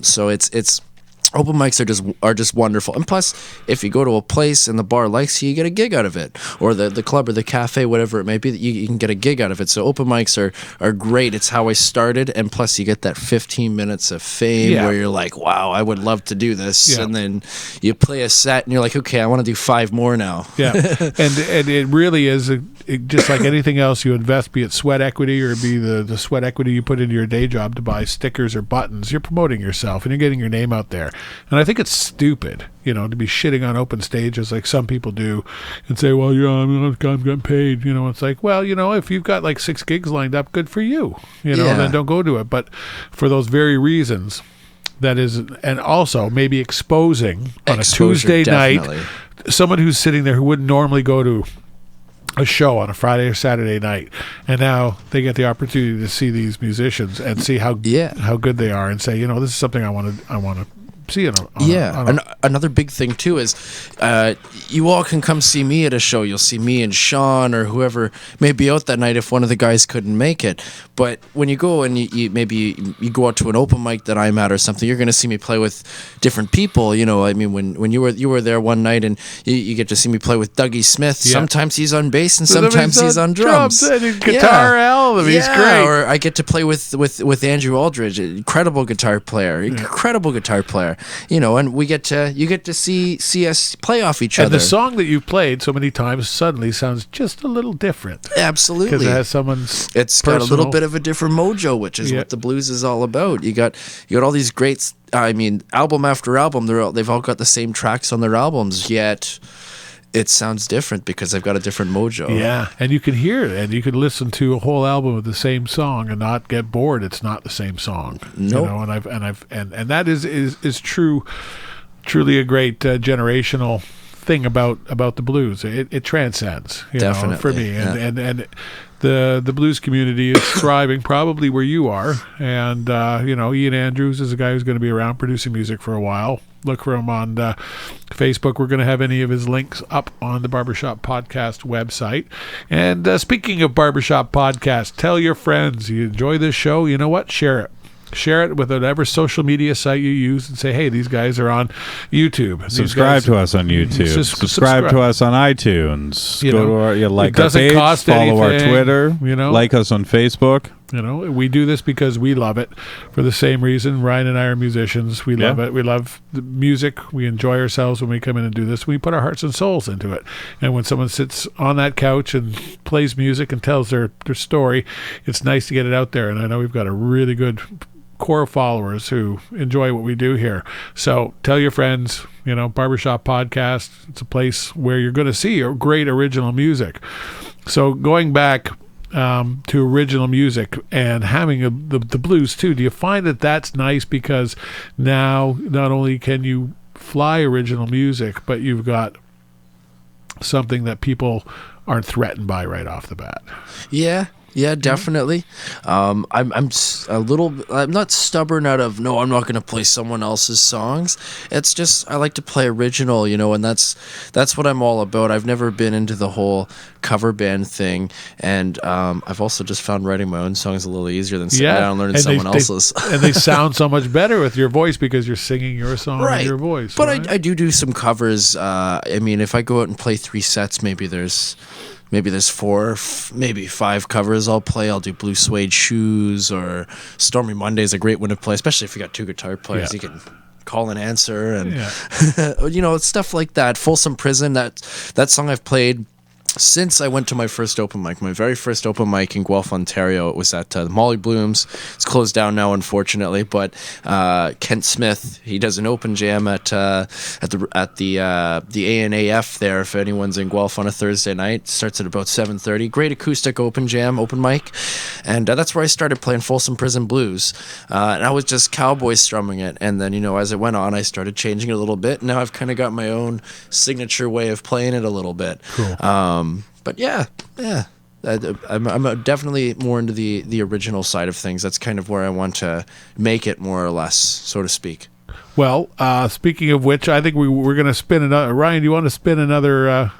So it's open mics are just wonderful. And plus, if you go to a place and the bar likes you get a gig out of it, or the club or the cafe, whatever it may be, you can get a gig out of it. So open mics are great. It's how I started, and plus you get that 15 minutes of fame where you're like, wow, I would love to do this. And then you play a set and you're like, okay, I want to do 5 more now. And it really is just like anything else you invest, be it sweat equity or be the sweat equity you put into your day job to buy stickers or buttons. You're promoting yourself and you're getting your name out there. And I think it's stupid, to be shitting on open stages like some people do and say, well, I'm getting paid. It's like, well, if you've got like 6 gigs lined up, good for you, then don't go to it. But for those very reasons, that is, and also maybe exposing on a Tuesday night, someone who's sitting there who wouldn't normally go to a show on a Friday or Saturday night, and now they get the opportunity to see these musicians and see how good they are, and say, this is something I want to see. Another big thing too is you all can come see me at a show. You'll see me and Sean or whoever may be out that night if one of the guys couldn't make it. But when you go and you go out to an open mic that I'm at or something, you're going to see me play with different people. I mean, when you were there one night and you get to see me play with Dougie Smith. Sometimes he's on bass and sometimes he's on drums. Guitar album. He's great. Or I get to play with Andrew Aldridge, incredible guitar player. And you get to see us play off each other. And the song that you've played so many times suddenly sounds just a little different. Absolutely. Because it has someone's It's got a little bit of a different mojo, which is what the blues is all about. You got all these great, album after album, they've all got the same tracks on their albums, yet it sounds different because they've got a different mojo. Yeah, and you can hear it, and you can listen to a whole album of the same song and not get bored. It's not the same song. Nope. And that is truly a great generational thing about the blues. It transcends, Definitely, for me, and the blues community is thriving probably where you are, and Ian Andrews is a guy who's going to be around producing music for a while. Look for him on Facebook. We're going to have any of his links up on the Barbershop Podcast website. And speaking of Barbershop Podcast, tell your friends you enjoy this show. You know what? Share it. Share it with whatever social media site you use and say, hey, these guys are on YouTube. Subscribe to us on YouTube. Subscribe to us on iTunes. Go to our, like our page, follow our Twitter, like us on Facebook. You know, we do this because we love it for the same reason. Ryan and I are musicians. We love it. We love the music. We enjoy ourselves when we come in and do this. We put our hearts and souls into it. And when someone sits on that couch and plays music and tells their story, it's nice to get it out there. And I know we've got a really good core followers who enjoy what we do here. So tell your friends, you know, Barbershop Podcast, it's a place where you're going to see great original music. So going back to original music and having the blues too, do you find that that's nice because now not only can you fly original music, but you've got something that people aren't threatened by right off the bat? Yeah, definitely. I'm not stubborn out of, no, I'm not going to play someone else's songs. It's just, I like to play original, you know, and that's what I'm all about. I've never been into the whole cover band thing. And I've also just found writing my own songs a little easier than sitting down and learning someone else's. And they sound so much better with your voice because you're singing your song with your voice. But right? I do some covers. I mean, if I go out and play 3 sets, maybe there's 4, maybe 5 covers I'll play. I'll do Blue Suede Shoes, or Stormy Monday is a great one to play, especially if you got 2 guitar players. You can call and answer, and you know, stuff like that. Folsom Prison, that song I've played since I went to my first open mic. My very first open mic in Guelph, Ontario. It was at the Molly Bloom's. It's closed down now, unfortunately. But Kent Smith, he does an open jam at the ANAF there. If anyone's in Guelph on a Thursday night, starts at about 7:30. Great acoustic open jam, open mic, and that's where I started playing Folsom Prison blues. And I was just cowboy strumming it, and then, you know, as it went on, I started changing it a little bit. Now I've kind of got my own signature way of playing it a little bit. Cool. But yeah, I'm definitely more into the original side of things. That's kind of where I want to make it, more or less, so to speak. Well, speaking of which, I think we're going to spin another. Ryan, do you want to spin another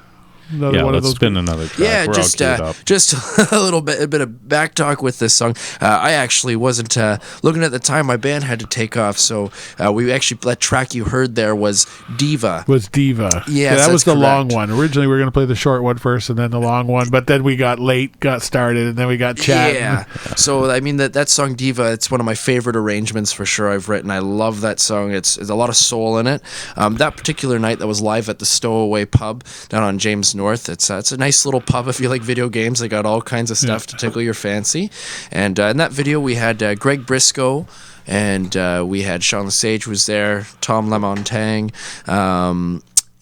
one of those? Spin another track. Yeah, We're just a bit of back talk with this song. I actually wasn't looking at the time. My band had to take off, so that track you heard there was Diva. Yeah, that was the long one. Originally, we were going to play the short one first, and then the long one. But then we got started, and then we got chatting. Yeah. So I mean that song Diva, it's one of my favorite arrangements for sure I've written. I love that song. It's a lot of soul in it. That particular night, that was live at the Stowaway Pub down on James North. It's a nice little pub if you like video games. They got all kinds of stuff to tickle your fancy. And in that video, we had Greg Briscoe, and we had Sean LeSage was there, Tom Lamontagne,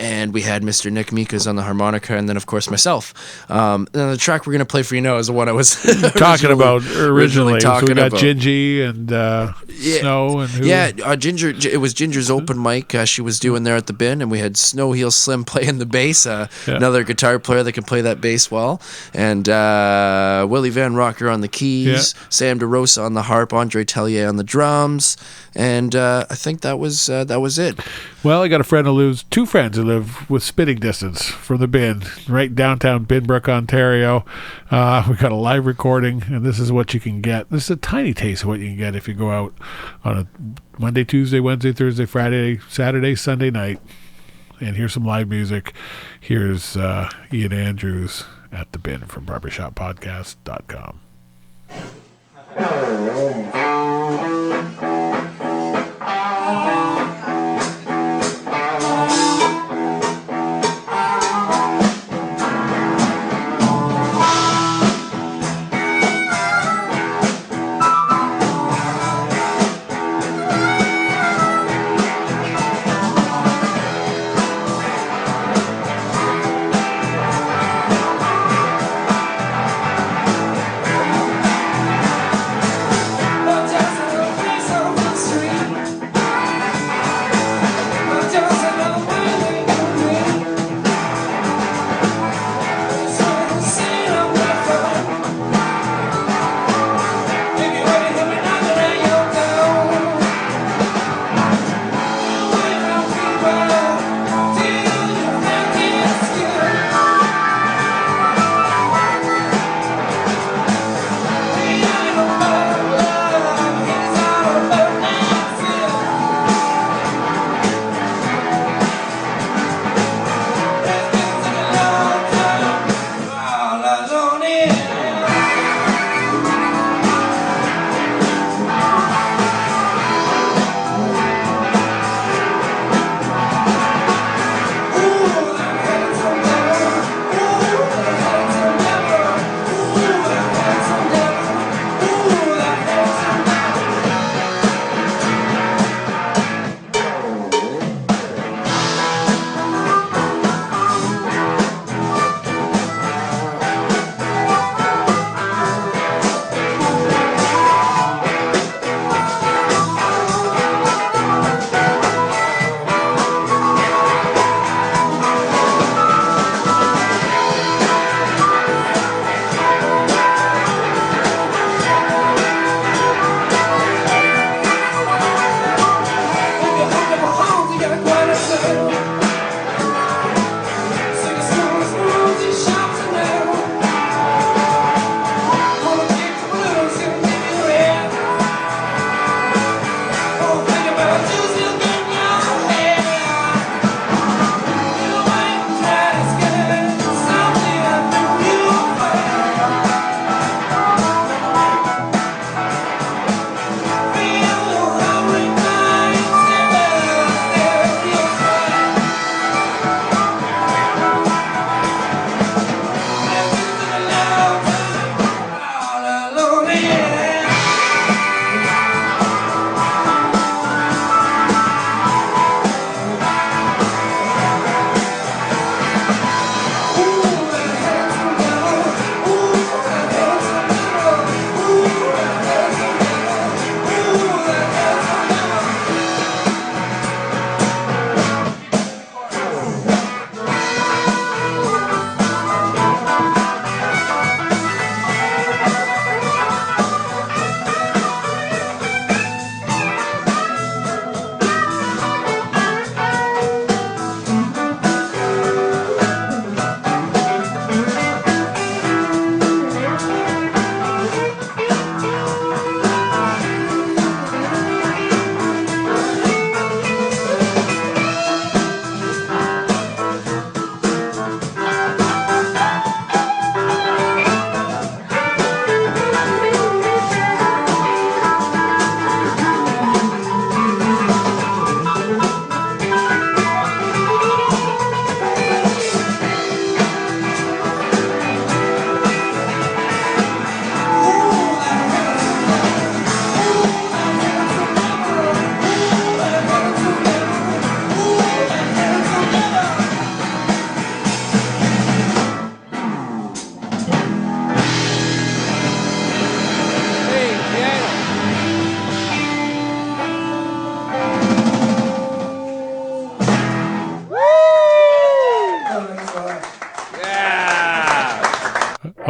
and we had Mr. Nick Mikas on the harmonica, and then, of course, myself. And the track we're going to play for you now is the one I was talking about originally. So we got Gingy and Snow. And who? Ginger. It was Ginger's open mic she was doing there at the Bin, and we had Snow Heel Slim playing the bass, another guitar player that can play that bass well, and Willie Van Rocker on the keys, Sam DeRosa on the harp, Andre Tellier on the drums, and I think that was it. Well, I got two friends who live with spitting distance from the Bin, right downtown Binbrook, Ontario. We got a live recording, and this is what you can get. This is a tiny taste of what you can get if you go out on a Monday, Tuesday, Wednesday, Thursday, Friday, Saturday, Sunday night, and here's some live music. Here's Ian Andrews at the Bin from barbershoppodcast.com. Just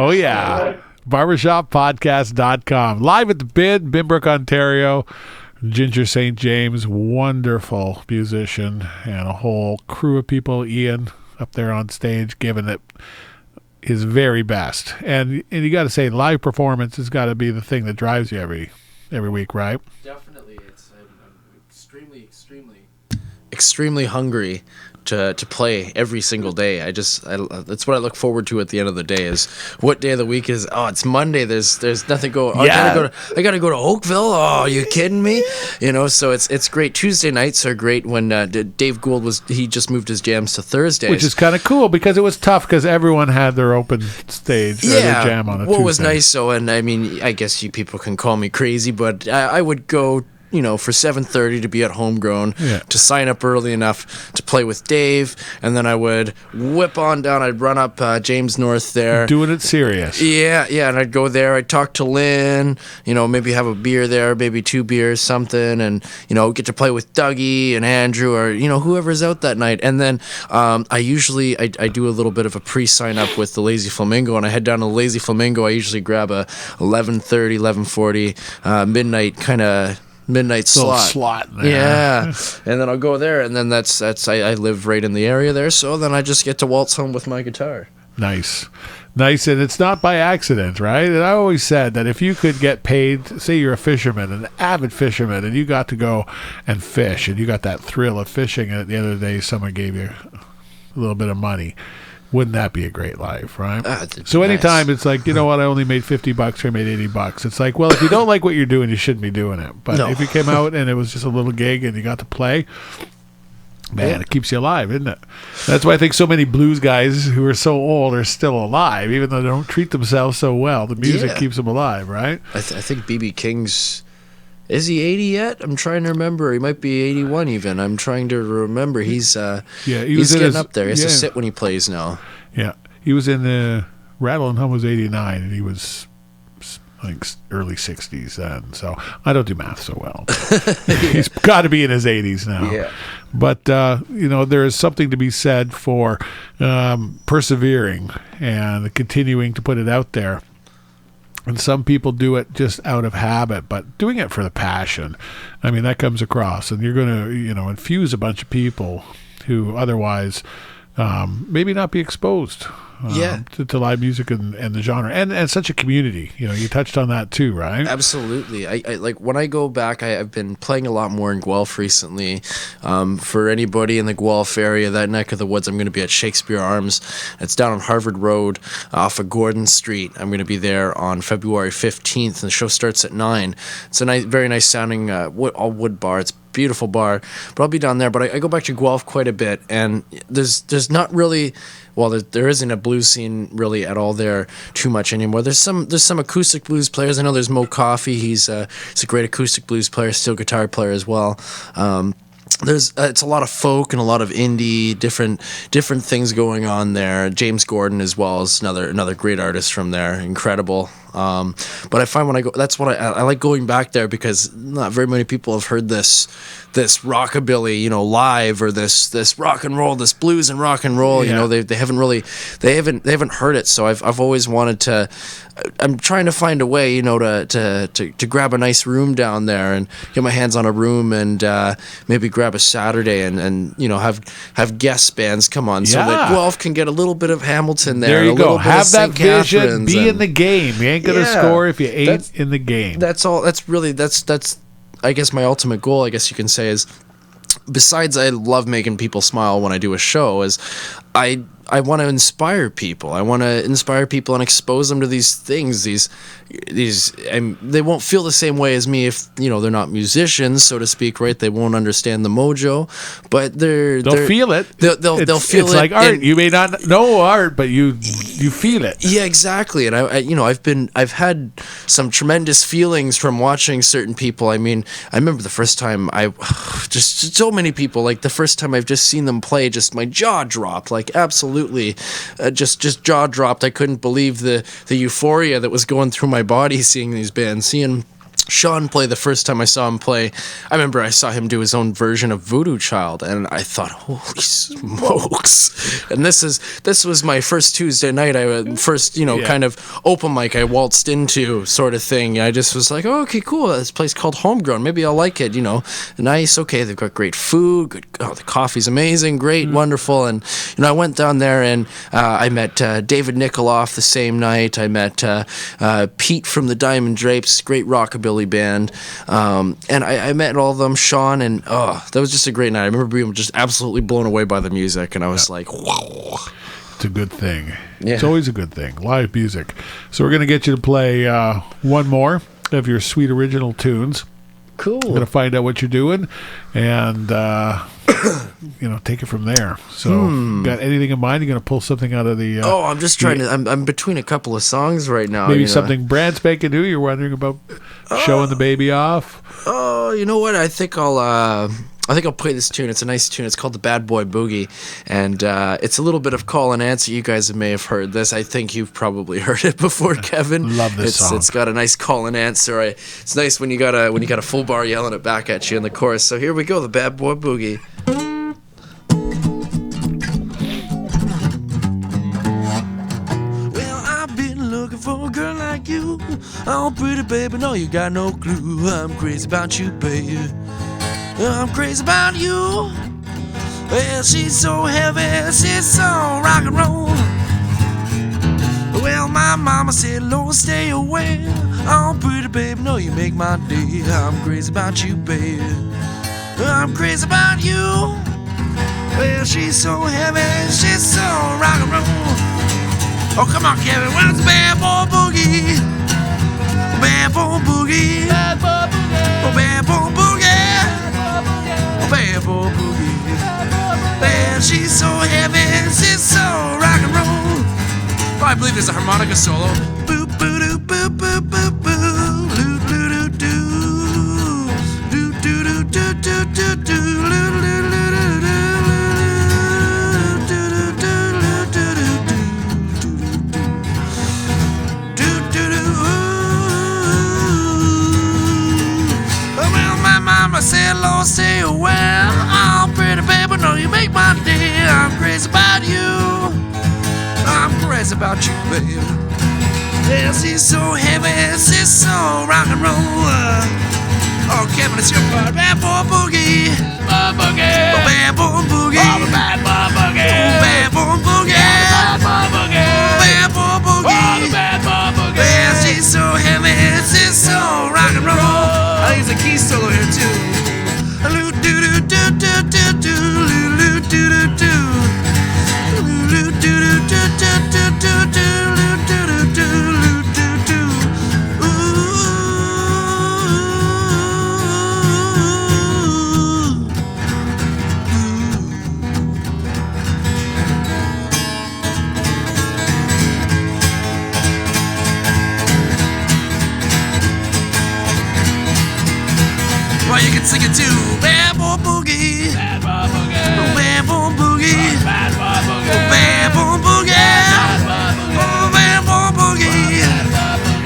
Oh, yeah. BarbershopPodcast.com. Live at the Bid, Binbrook, Ontario. Ginger St. James, wonderful musician, and a whole crew of people. Ian up there on stage giving it his very best. And you got to say, live performance has got to be the thing that drives you every week, right? Definitely. I'm extremely hungry to play every single day. That's what I look forward to at the end of the day, is what day of the week is. Oh, it's Monday. There's nothing going. Oh, Yeah. I gotta go to Oakville. Oh, are you kidding me? So it's great. Tuesday nights are great. When Dave Gould he just moved his jams to Thursdays, Which is kind of cool because it was tough because everyone had their open stage or their jam on a Tuesday. What was nice, so, and I mean, I guess you people can call me crazy, but I would go, for 7:30 to be at Homegrown, to sign up early enough to play with Dave, and then I would whip on down. I'd run up James North there. Doing it serious. Yeah, and I'd go there. I'd talk to Lynn, maybe have a beer there, maybe 2 beers, something, and, get to play with Dougie and Andrew or, whoever's out that night. And then I usually do a little bit of a pre-sign up with the Lazy Flamingo, and I head down to the Lazy Flamingo. I usually grab a 11:30, 11:40, midnight slot. Yeah. And then I'll go there, and then I live right in the area there, so then I just get to waltz home with my guitar. Nice, and it's not by accident, right? And I always said that if you could get paid, say you're a fisherman, an avid fisherman, and you got to go and fish, and you got that thrill of fishing, and at the end of the day someone gave you a little bit of money, wouldn't that be a great life, right? So anytime it's like, I only made $50 or I made $80. It's like, well, if you don't like what you're doing, you shouldn't be doing it. But if you came out and it was just a little gig and you got to play, man, it keeps you alive, isn't it? That's why I think so many blues guys who are so old are still alive, even though they don't treat themselves so well. The music keeps them alive, right? I think B.B. King's... Is he 80 yet? I'm trying to remember. He might be 81 even. I'm trying to remember. He's getting up there. He has to sit when he plays now. Yeah. He was in the Rattle and Hum was 89, and he was like early 60s then. So I don't do math so well. He's got to be in his 80s now. Yeah. But, there is something to be said for persevering and continuing to put it out there. And some people do it just out of habit, but doing it for the passion, I mean, that comes across. And you're going to, infuse a bunch of people who otherwise maybe not be exposed to live music and the genre and such a community. You touched on that too, right? Absolutely. I like when I go back, I've been playing a lot more in Guelph recently. For anybody in the Guelph area, that neck of the woods, I'm going to be at Shakespeare Arms. It's down on Harvard Road off of Gordon Street. I'm going to be there on February 15th, and the show starts at 9. It's a very nice sounding all wood bar. It's beautiful bar, but I'll be down there. But I go back to Guelph quite a bit, and there's not really, there isn't a blues scene really at all there too much anymore. There's some acoustic blues players. I know there's Mo Coffey. He's a great acoustic blues player, steel guitar player as well. It's a lot of folk and a lot of indie, different things going on there. James Gordon as well is another great artist from there, incredible. But I find when I go, that's what I like going back there, because not very many people have heard this rockabilly, live, or this rock and roll, this blues and rock and roll. Yeah. They haven't heard it. So I've always wanted to. I'm trying to find a way, to grab a nice room down there and get my hands on a room and maybe grab a Saturday and have guest bands come on, so that Guelph can get a little bit of Hamilton there. There you go. Have that vision. Catherine's be in the game. You ain't gonna score if you ain't in the game. That's all. That's I guess my ultimate goal, I guess you can say, is, besides I love making people smile when I do a show, is I want to inspire people. I want to inspire people and expose them to these things. They won't feel the same way as me if they're not musicians, so to speak, right? They won't understand the mojo, but they'll feel it. They'll feel it. It's like art. You may not know art, but you feel it. Yeah, exactly. And I've had some tremendous feelings from watching certain people. I mean, I remember the first time just so many people, like the first time I've just seen them play, just my jaw dropped, like absolutely, just jaw dropped. I couldn't believe the euphoria that was going through my body seeing these bands, seeing Sean play the first time I saw him play. I remember I saw him do his own version of Voodoo Child, and I thought, holy smokes. And this was my first Tuesday night, kind of open mic I waltzed into sort of thing. I just was like, oh, okay, cool, this place called Homegrown, maybe I'll like it, nice, okay, they've got great food, the coffee's amazing, great, wonderful. And I went down there, and I met David Nikoloff the same night. I met Pete from the Diamond Drapes, great rockabilly band, and I met all of them, Sean, and that was just a great night. I remember being just absolutely blown away by the music, and I was like, wow. It's a good thing. Yeah. It's always a good thing, live music. So we're going to get you to play one more of your sweet original tunes. Cool. We're going to find out what you're doing, and take it from there. So got anything in mind? You're going to pull something out of the I'm just trying to I'm between a couple of songs right now. Maybe something brand spanking new you're wondering about showing the baby off? Oh, you know what? I think I'll play this tune. It's a nice tune. It's called the Bad Boy Boogie, and it's a little bit of call and answer. You guys may have heard this. I think you've probably heard it before, Kevin. Love this song. It's got a nice call and answer. It's nice when you got a full bar yelling it back at you in the chorus. So here we go, the Bad Boy Boogie. Well, I've been looking for a girl like you. Oh, pretty baby, no, you got no clue. I'm crazy about you, baby. I'm crazy about you. Well, she's so heavy, she's so rock and roll. Well, my mama said, Lord, stay away. Oh, pretty baby, no, you make my day. I'm crazy about you, baby. I'm crazy about you. Well, she's so heavy, she's so rock and roll. Oh, come on, Kevin, where's the bad boy boogie? Bad boy boogie. Bad boy boogie. Oh, bad boy boogie. Bad boy boogie. Man, she's so heavy, she's so rock and roll. Oh, I believe there's a harmonica solo. Boop boo doo boop boop boop boo. Doo doo doo doo. Doo doo doo doo doo doo doo. Doo doo doo doo doo. Doo doo doo doo doo doo. Well, my mama said, Lord, stay away. Oh, pretty baby, no, you make my day. I'm crazy about you. I'm crazy about you, baby. Yeah, she's so heavy, she's so rock and roll. Oh, Kevin, it's your part. Bad boy boogie. Bad boogie. Oh, bad boy boogie. Oh, the bad boy boogie. Oh, bad boy boogie. Bad boy boogie. Bad boy boogie. Oh, the bad boy boogie. Yeah, she's so heavy, she's so rock and roll. I think it's a key solo here too. Loo doo doo doo doo doo doo. Loo loo doo doo doo. Loo doo doo doo doo doo doo doo. Loo doo doo doo. Loo doo doo. Ooh. Well, you can sing it too. Bad boy boogie. Bad boy boogie. Oh, bad boy boogie. Bad boy boogie. Oh, bad boy boogie. Oh, bad boy boogie.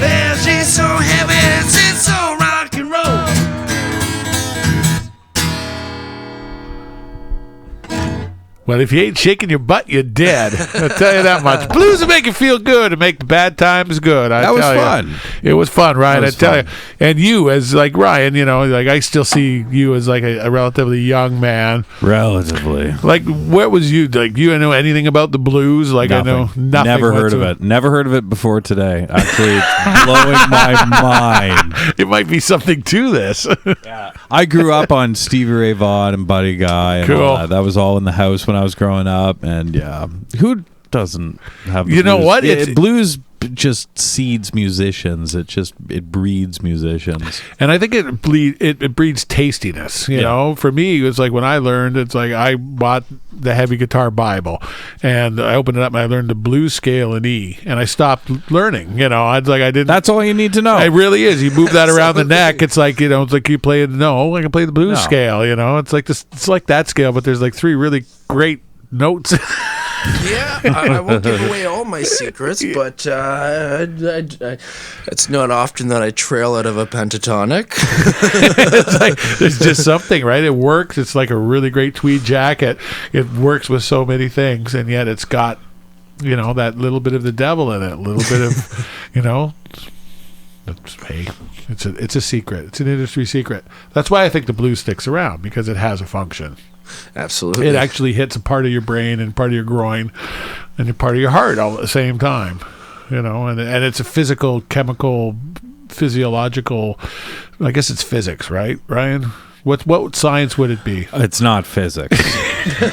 Yeah, she's so heavy, she's so rock and roll. Well, if you ain't shaking your butt, you're dead. I'll tell you that much. Blues will make you feel good and make the bad times good. That was fun. It was fun, Ryan. I tell you. And you, as like Ryan, I still see you as like a relatively young man. Relatively. Like, where was you? Like, you know anything about the blues? Like, nothing. I know nothing. Never heard of it. Never heard of it before today. Actually, it's blowing my mind. It might be something to this. Yeah. I grew up on Stevie Ray Vaughan and Buddy Guy and all that. That was all in the house when I was growing up, and yeah, who doesn't have the know blues? what? Blues just seeds musicians. It breeds musicians, and I think it breeds tastiness. You know, for me, it was like when I learned, it's like I bought the heavy guitar Bible, and I opened it up and I learned the blues scale in E, and I stopped learning. I didn't. That's all you need to know. It really is. You move that around the neck. It's like it's like you play it. No, I can play the blues scale. It's like this. It's like that scale, but there's like three really great notes. Yeah, I won't give away all my secrets, but it's not often that I trail out of a pentatonic. It's like there's just something, right? It works. It's like a really great tweed jacket. It works with so many things, and yet it's got, that little bit of the devil in it, a little bit of, hey, it's a secret. It's an industry secret. That's why I think the blues sticks around, because it has a function. Absolutely. It actually hits a part of your brain and part of your groin and a part of your heart all at the same time, and it's a physical, chemical, physiological, I guess it's physics, right, Ryan? What science would it be? It's not physics.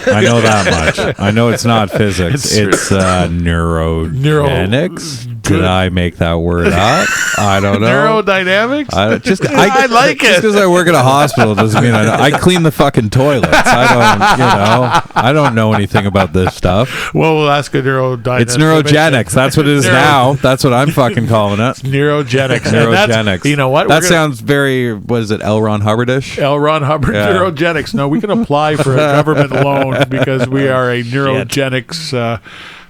I know that much. I know it's not physics. It's neurogenics. Did I make that word up? I don't know. Neurodynamics? I like it. Just because I work at a hospital doesn't mean I know. I clean the fucking toilets. I don't know anything about this stuff. Well, we'll ask a neurodynamics. It's neurogenics. That's what it is now. That's what I'm fucking calling it. Neurogenics. Neurogenics. You know what? That sounds very, what is it, L. Ron Hubbard-ish? L. Ron Hubbard, yeah. Neurogenics. No, we can apply for a government loan because we are a neurogenics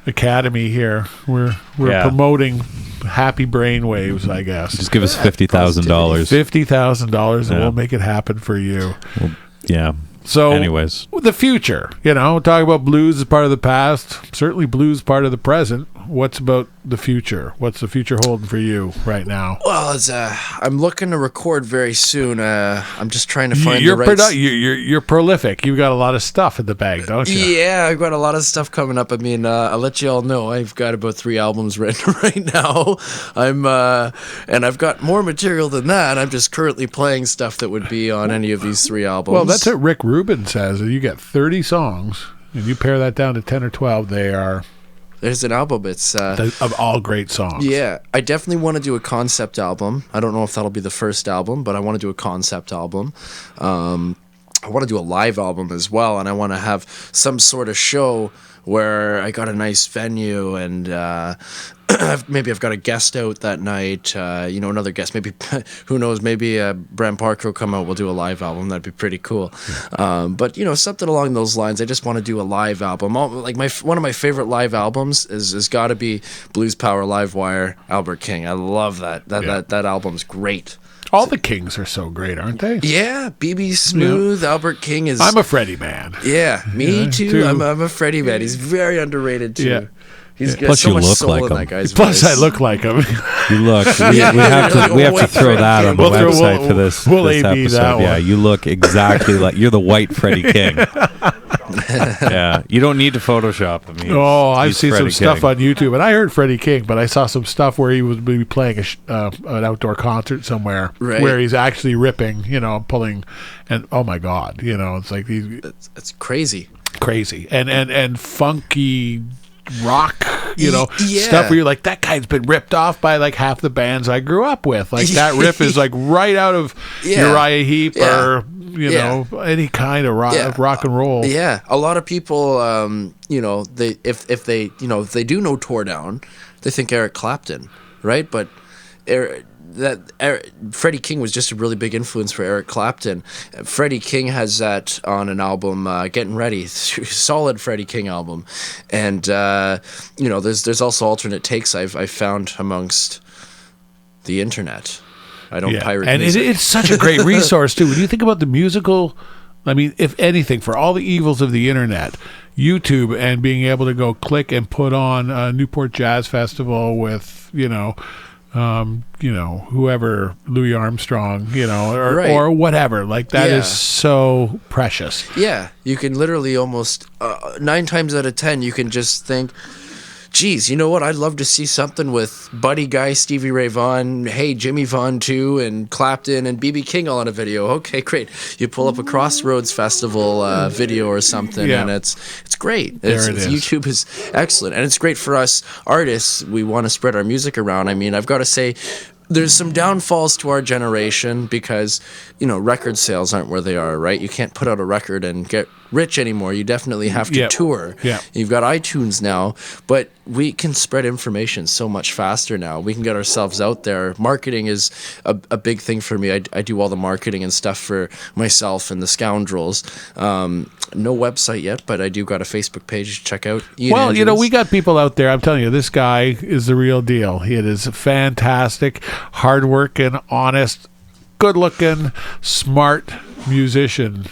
academy here. We're promoting happy brain waves, I guess. Just give us $50,000. $50,000 and we'll make it happen for you. Well, yeah. So, anyways, the future, talk about blues as part of the past, certainly blues part of the present. What's about the future? What's the future holding for you right now? Well, I'm looking to record very soon. I'm just trying to find the right... You're prolific. You've got a lot of stuff in the bag, don't you? Yeah, I've got a lot of stuff coming up. I mean, I'll let you all know. I've got about 3 albums written right now. And I've got more material than that. I'm just currently playing stuff that would be on any of these 3 albums. Well, that's what Rick Rubin says. You get 30 songs, and you pare that down to 10 or 12, they are... There's an album. It's of all great songs. Yeah, I definitely want to do a concept album. I don't know if that'll be the first album, but I want to do a concept album. I want to do a live album as well, and I want to have some sort of show where I got a nice venue and maybe I've got a guest out that night, another guest, maybe, who knows, maybe Bram Parker will come out, we'll do a live album, that'd be pretty cool. But, something along those lines, I just want to do a live album. One of my favorite live albums is got to be Blues Power Live Wire, Albert King. I love that. That album's great. All the Kings are so great, aren't they? Yeah, BB Smooth, yeah. Albert King is... I'm a Freddie man. Yeah, me too. I'm a Freddie man. He's very underrated too. Yeah. He's got Plus so you much look soul like in him. that guy's Plus voice. I look like him. You look. We have to throw that on the website for this. We'll this AB episode. that one. Yeah, you look exactly like you're the white Freddie King. Yeah, you don't need to Photoshop him. I've seen Freddie some stuff King. on YouTube, and I heard Freddie King, but I saw some stuff where he would be playing an outdoor concert somewhere, right, where he's actually ripping, pulling, and oh my God, it's like these. It's crazy, and funky rock, yeah. stuff where you're like, that guy's been ripped off by like half the bands I grew up with. Like that riff is like right out of Uriah Heep or any kind of rock and roll. Yeah, a lot of people, they if they do know Tore Down, they think Eric Clapton, right? But Freddie King was just a really big influence for Eric Clapton. Freddie King has that on an album, Getting Ready, solid Freddie King album, and there's also alternate takes I've found amongst the internet. I don't pirate and music. It's such a great resource too. When you think about the musical, I mean, if anything, for all the evils of the internet, YouTube and being able to go click and put on a Newport Jazz Festival with whoever, Louis Armstrong, or whatever, like that is so precious. Yeah, you can literally almost 9 times out of 10 you can just think, geez, you know what? I'd love to see something with Buddy Guy, Stevie Ray Vaughan, hey, Jimmy Vaughan too, and Clapton and B.B. King all on a video. Okay, great. You pull up a Crossroads Festival video or something, and it's great. YouTube is excellent, and it's great for us artists. We want to spread our music around. I mean, I've got to say, there's some downfalls to our generation because, record sales aren't where they are, right? You can't put out a record and get rich anymore. You definitely have to tour. Yeah. You've got iTunes now, but we can spread information so much faster now. We can get ourselves out there. Marketing is a big thing for me. I do all the marketing and stuff for myself and the Scoundrels. No website yet, but I do got a Facebook page to check out. Ian Well, Andrews. we got people out there. I'm telling you, this guy is the real deal. He is fantastic, hardworking, honest, good-looking, smart musician,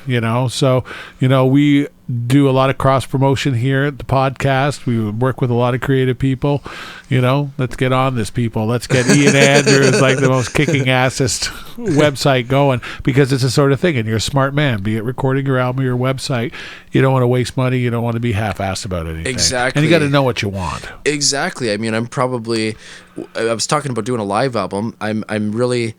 So, we do a lot of cross-promotion here at the podcast. We work with a lot of creative people. Let's get on this, people. Let's get Ian Andrews, like the most kicking-assest website going, because it's the sort of thing, and you're a smart man, be it recording your album or your website. You don't want to waste money. You don't want to be half-assed about anything. Exactly. And you got to know what you want. Exactly. I mean, I was talking about doing a live album. I'm really,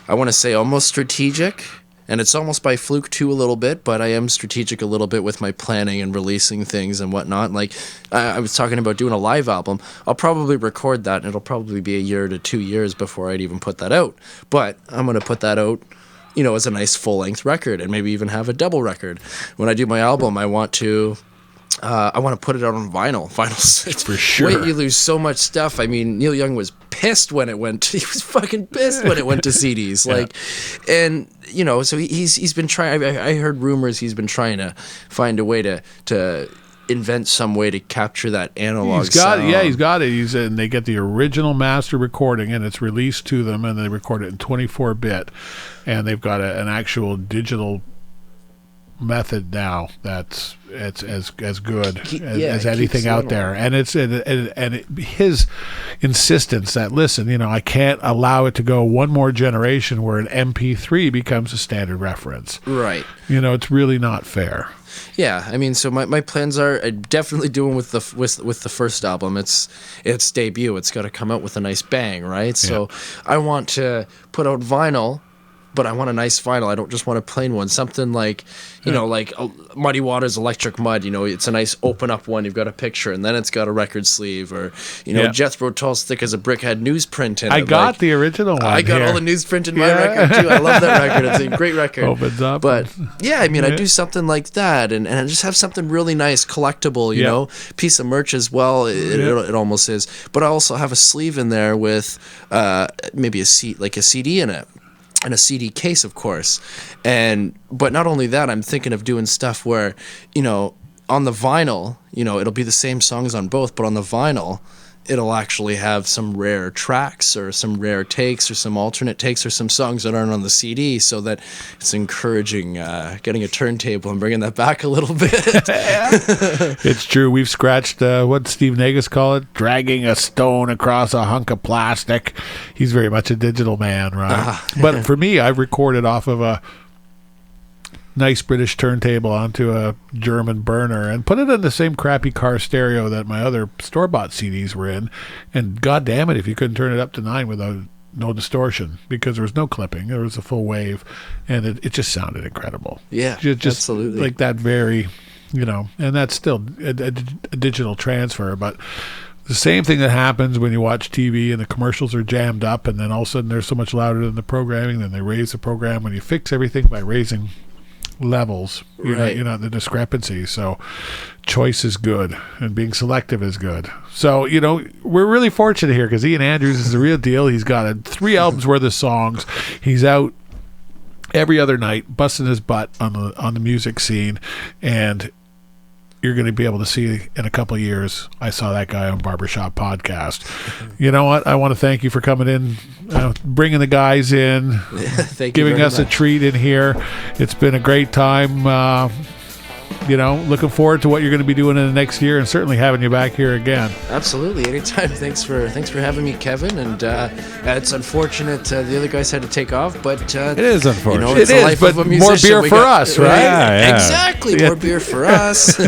I want to say almost strategic. And it's almost by fluke too a little bit, but I am strategic a little bit with my planning and releasing things and whatnot. Like I was talking about doing a live album. I'll probably record that, and it'll probably be a year to 2 years before I'd even put that out. But I'm going to put that out, as a nice full-length record, and maybe even have a double record. When I do my album, I want to put it out on vinyl. Vinyl's for sure. Wait, you lose so much stuff. I mean, Neil Young was pissed when it went. He was fucking pissed when it went to CDs. And so he's been trying. I heard rumors he's been trying to find a way to invent some way to capture that analog sound. He's got it. And they get the original master recording, and it's released to them, and they record it in 24-bit, and they've got an actual digital method now that's as good as anything out there, and his insistence that listen, I can't allow it to go one more generation where an MP3 becomes a standard reference. Right. It's really not fair. Yeah, I mean, so my plans are definitely doing with the first album. It's debut. It's got to come out with a nice bang, right? So I want to put out vinyl. But I want a nice vinyl. I don't just want a plain one. Something like, like Muddy Waters Electric Mud. It's a nice open up one. You've got a picture, and then it's got a record sleeve. Or, Jethro Tull's Thick as a Brick had newsprint in it. I got the original one. I got all the newsprint in my record, too. I love that record. It's a great record. Opens up. But, I mean, I do something like that, and I just have something really nice, collectible, piece of merch as well. It almost is. But I also have a sleeve in there with maybe a CD in it. And a CD case, of course. But not only that, I'm thinking of doing stuff where, on the vinyl, it'll be the same songs on both, but on the vinyl, it'll actually have some rare tracks or some rare takes or some alternate takes or some songs that aren't on the CD, so that it's encouraging getting a turntable and bringing that back a little bit. It's true. We've scratched, what Steve Nagus call it? Dragging a stone across a hunk of plastic. He's very much a digital man, right? But for me, I've recorded off of a nice British turntable onto a German burner and put it in the same crappy car stereo that my other store-bought CDs were in, and god damn it if you couldn't turn it up to 9 without no distortion, because there was no clipping, there was a full wave, and it just sounded incredible. Just absolutely, like that very, and that's still a digital transfer. But the same thing that happens when you watch TV and the commercials are jammed up, and then all of a sudden they're so much louder than the programming, then they raise the program. When you fix everything by raising levels, the discrepancy. So choice is good, and being selective is good. So we're really fortunate here, because Ian Andrews is the real deal. He's got 3 albums worth of songs. He's out every other night busting his butt on the music scene, and you're going to be able to see in a couple of years, I saw that guy on Barbershop Podcast. You know what? I want to thank you for coming in, bringing the guys in, giving us a treat in here. It's been a great time. Looking forward to what you're going to be doing in the next year, and certainly having you back here again. Absolutely, anytime. Thanks for having me, Kevin. And it's unfortunate the other guys had to take off, but it is unfortunate. It's the life of a musician. More beer for us, right? Yeah. Exactly, more beer for us.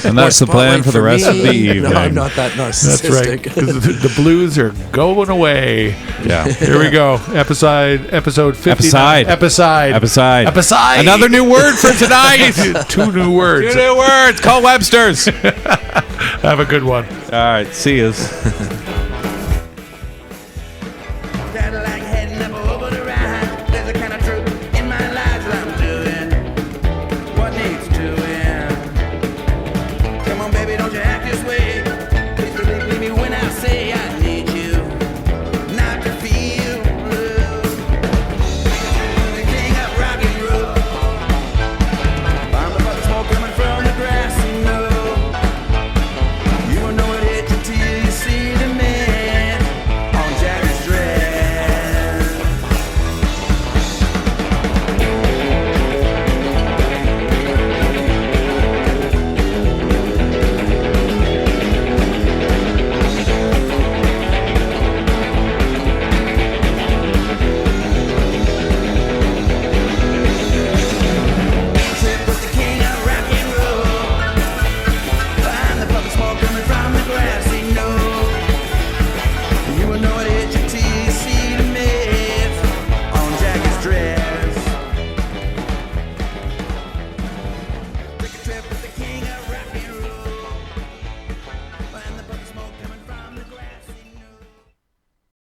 And that's the plan for the rest of the evening. No, I'm not that narcissistic. That's right. The blues are going away. Yeah. Here we go. Episode 50. Episode. Another new word for tonight. 2 new words. 2 new words. Call Webster's. Have a good one. All right. See yous.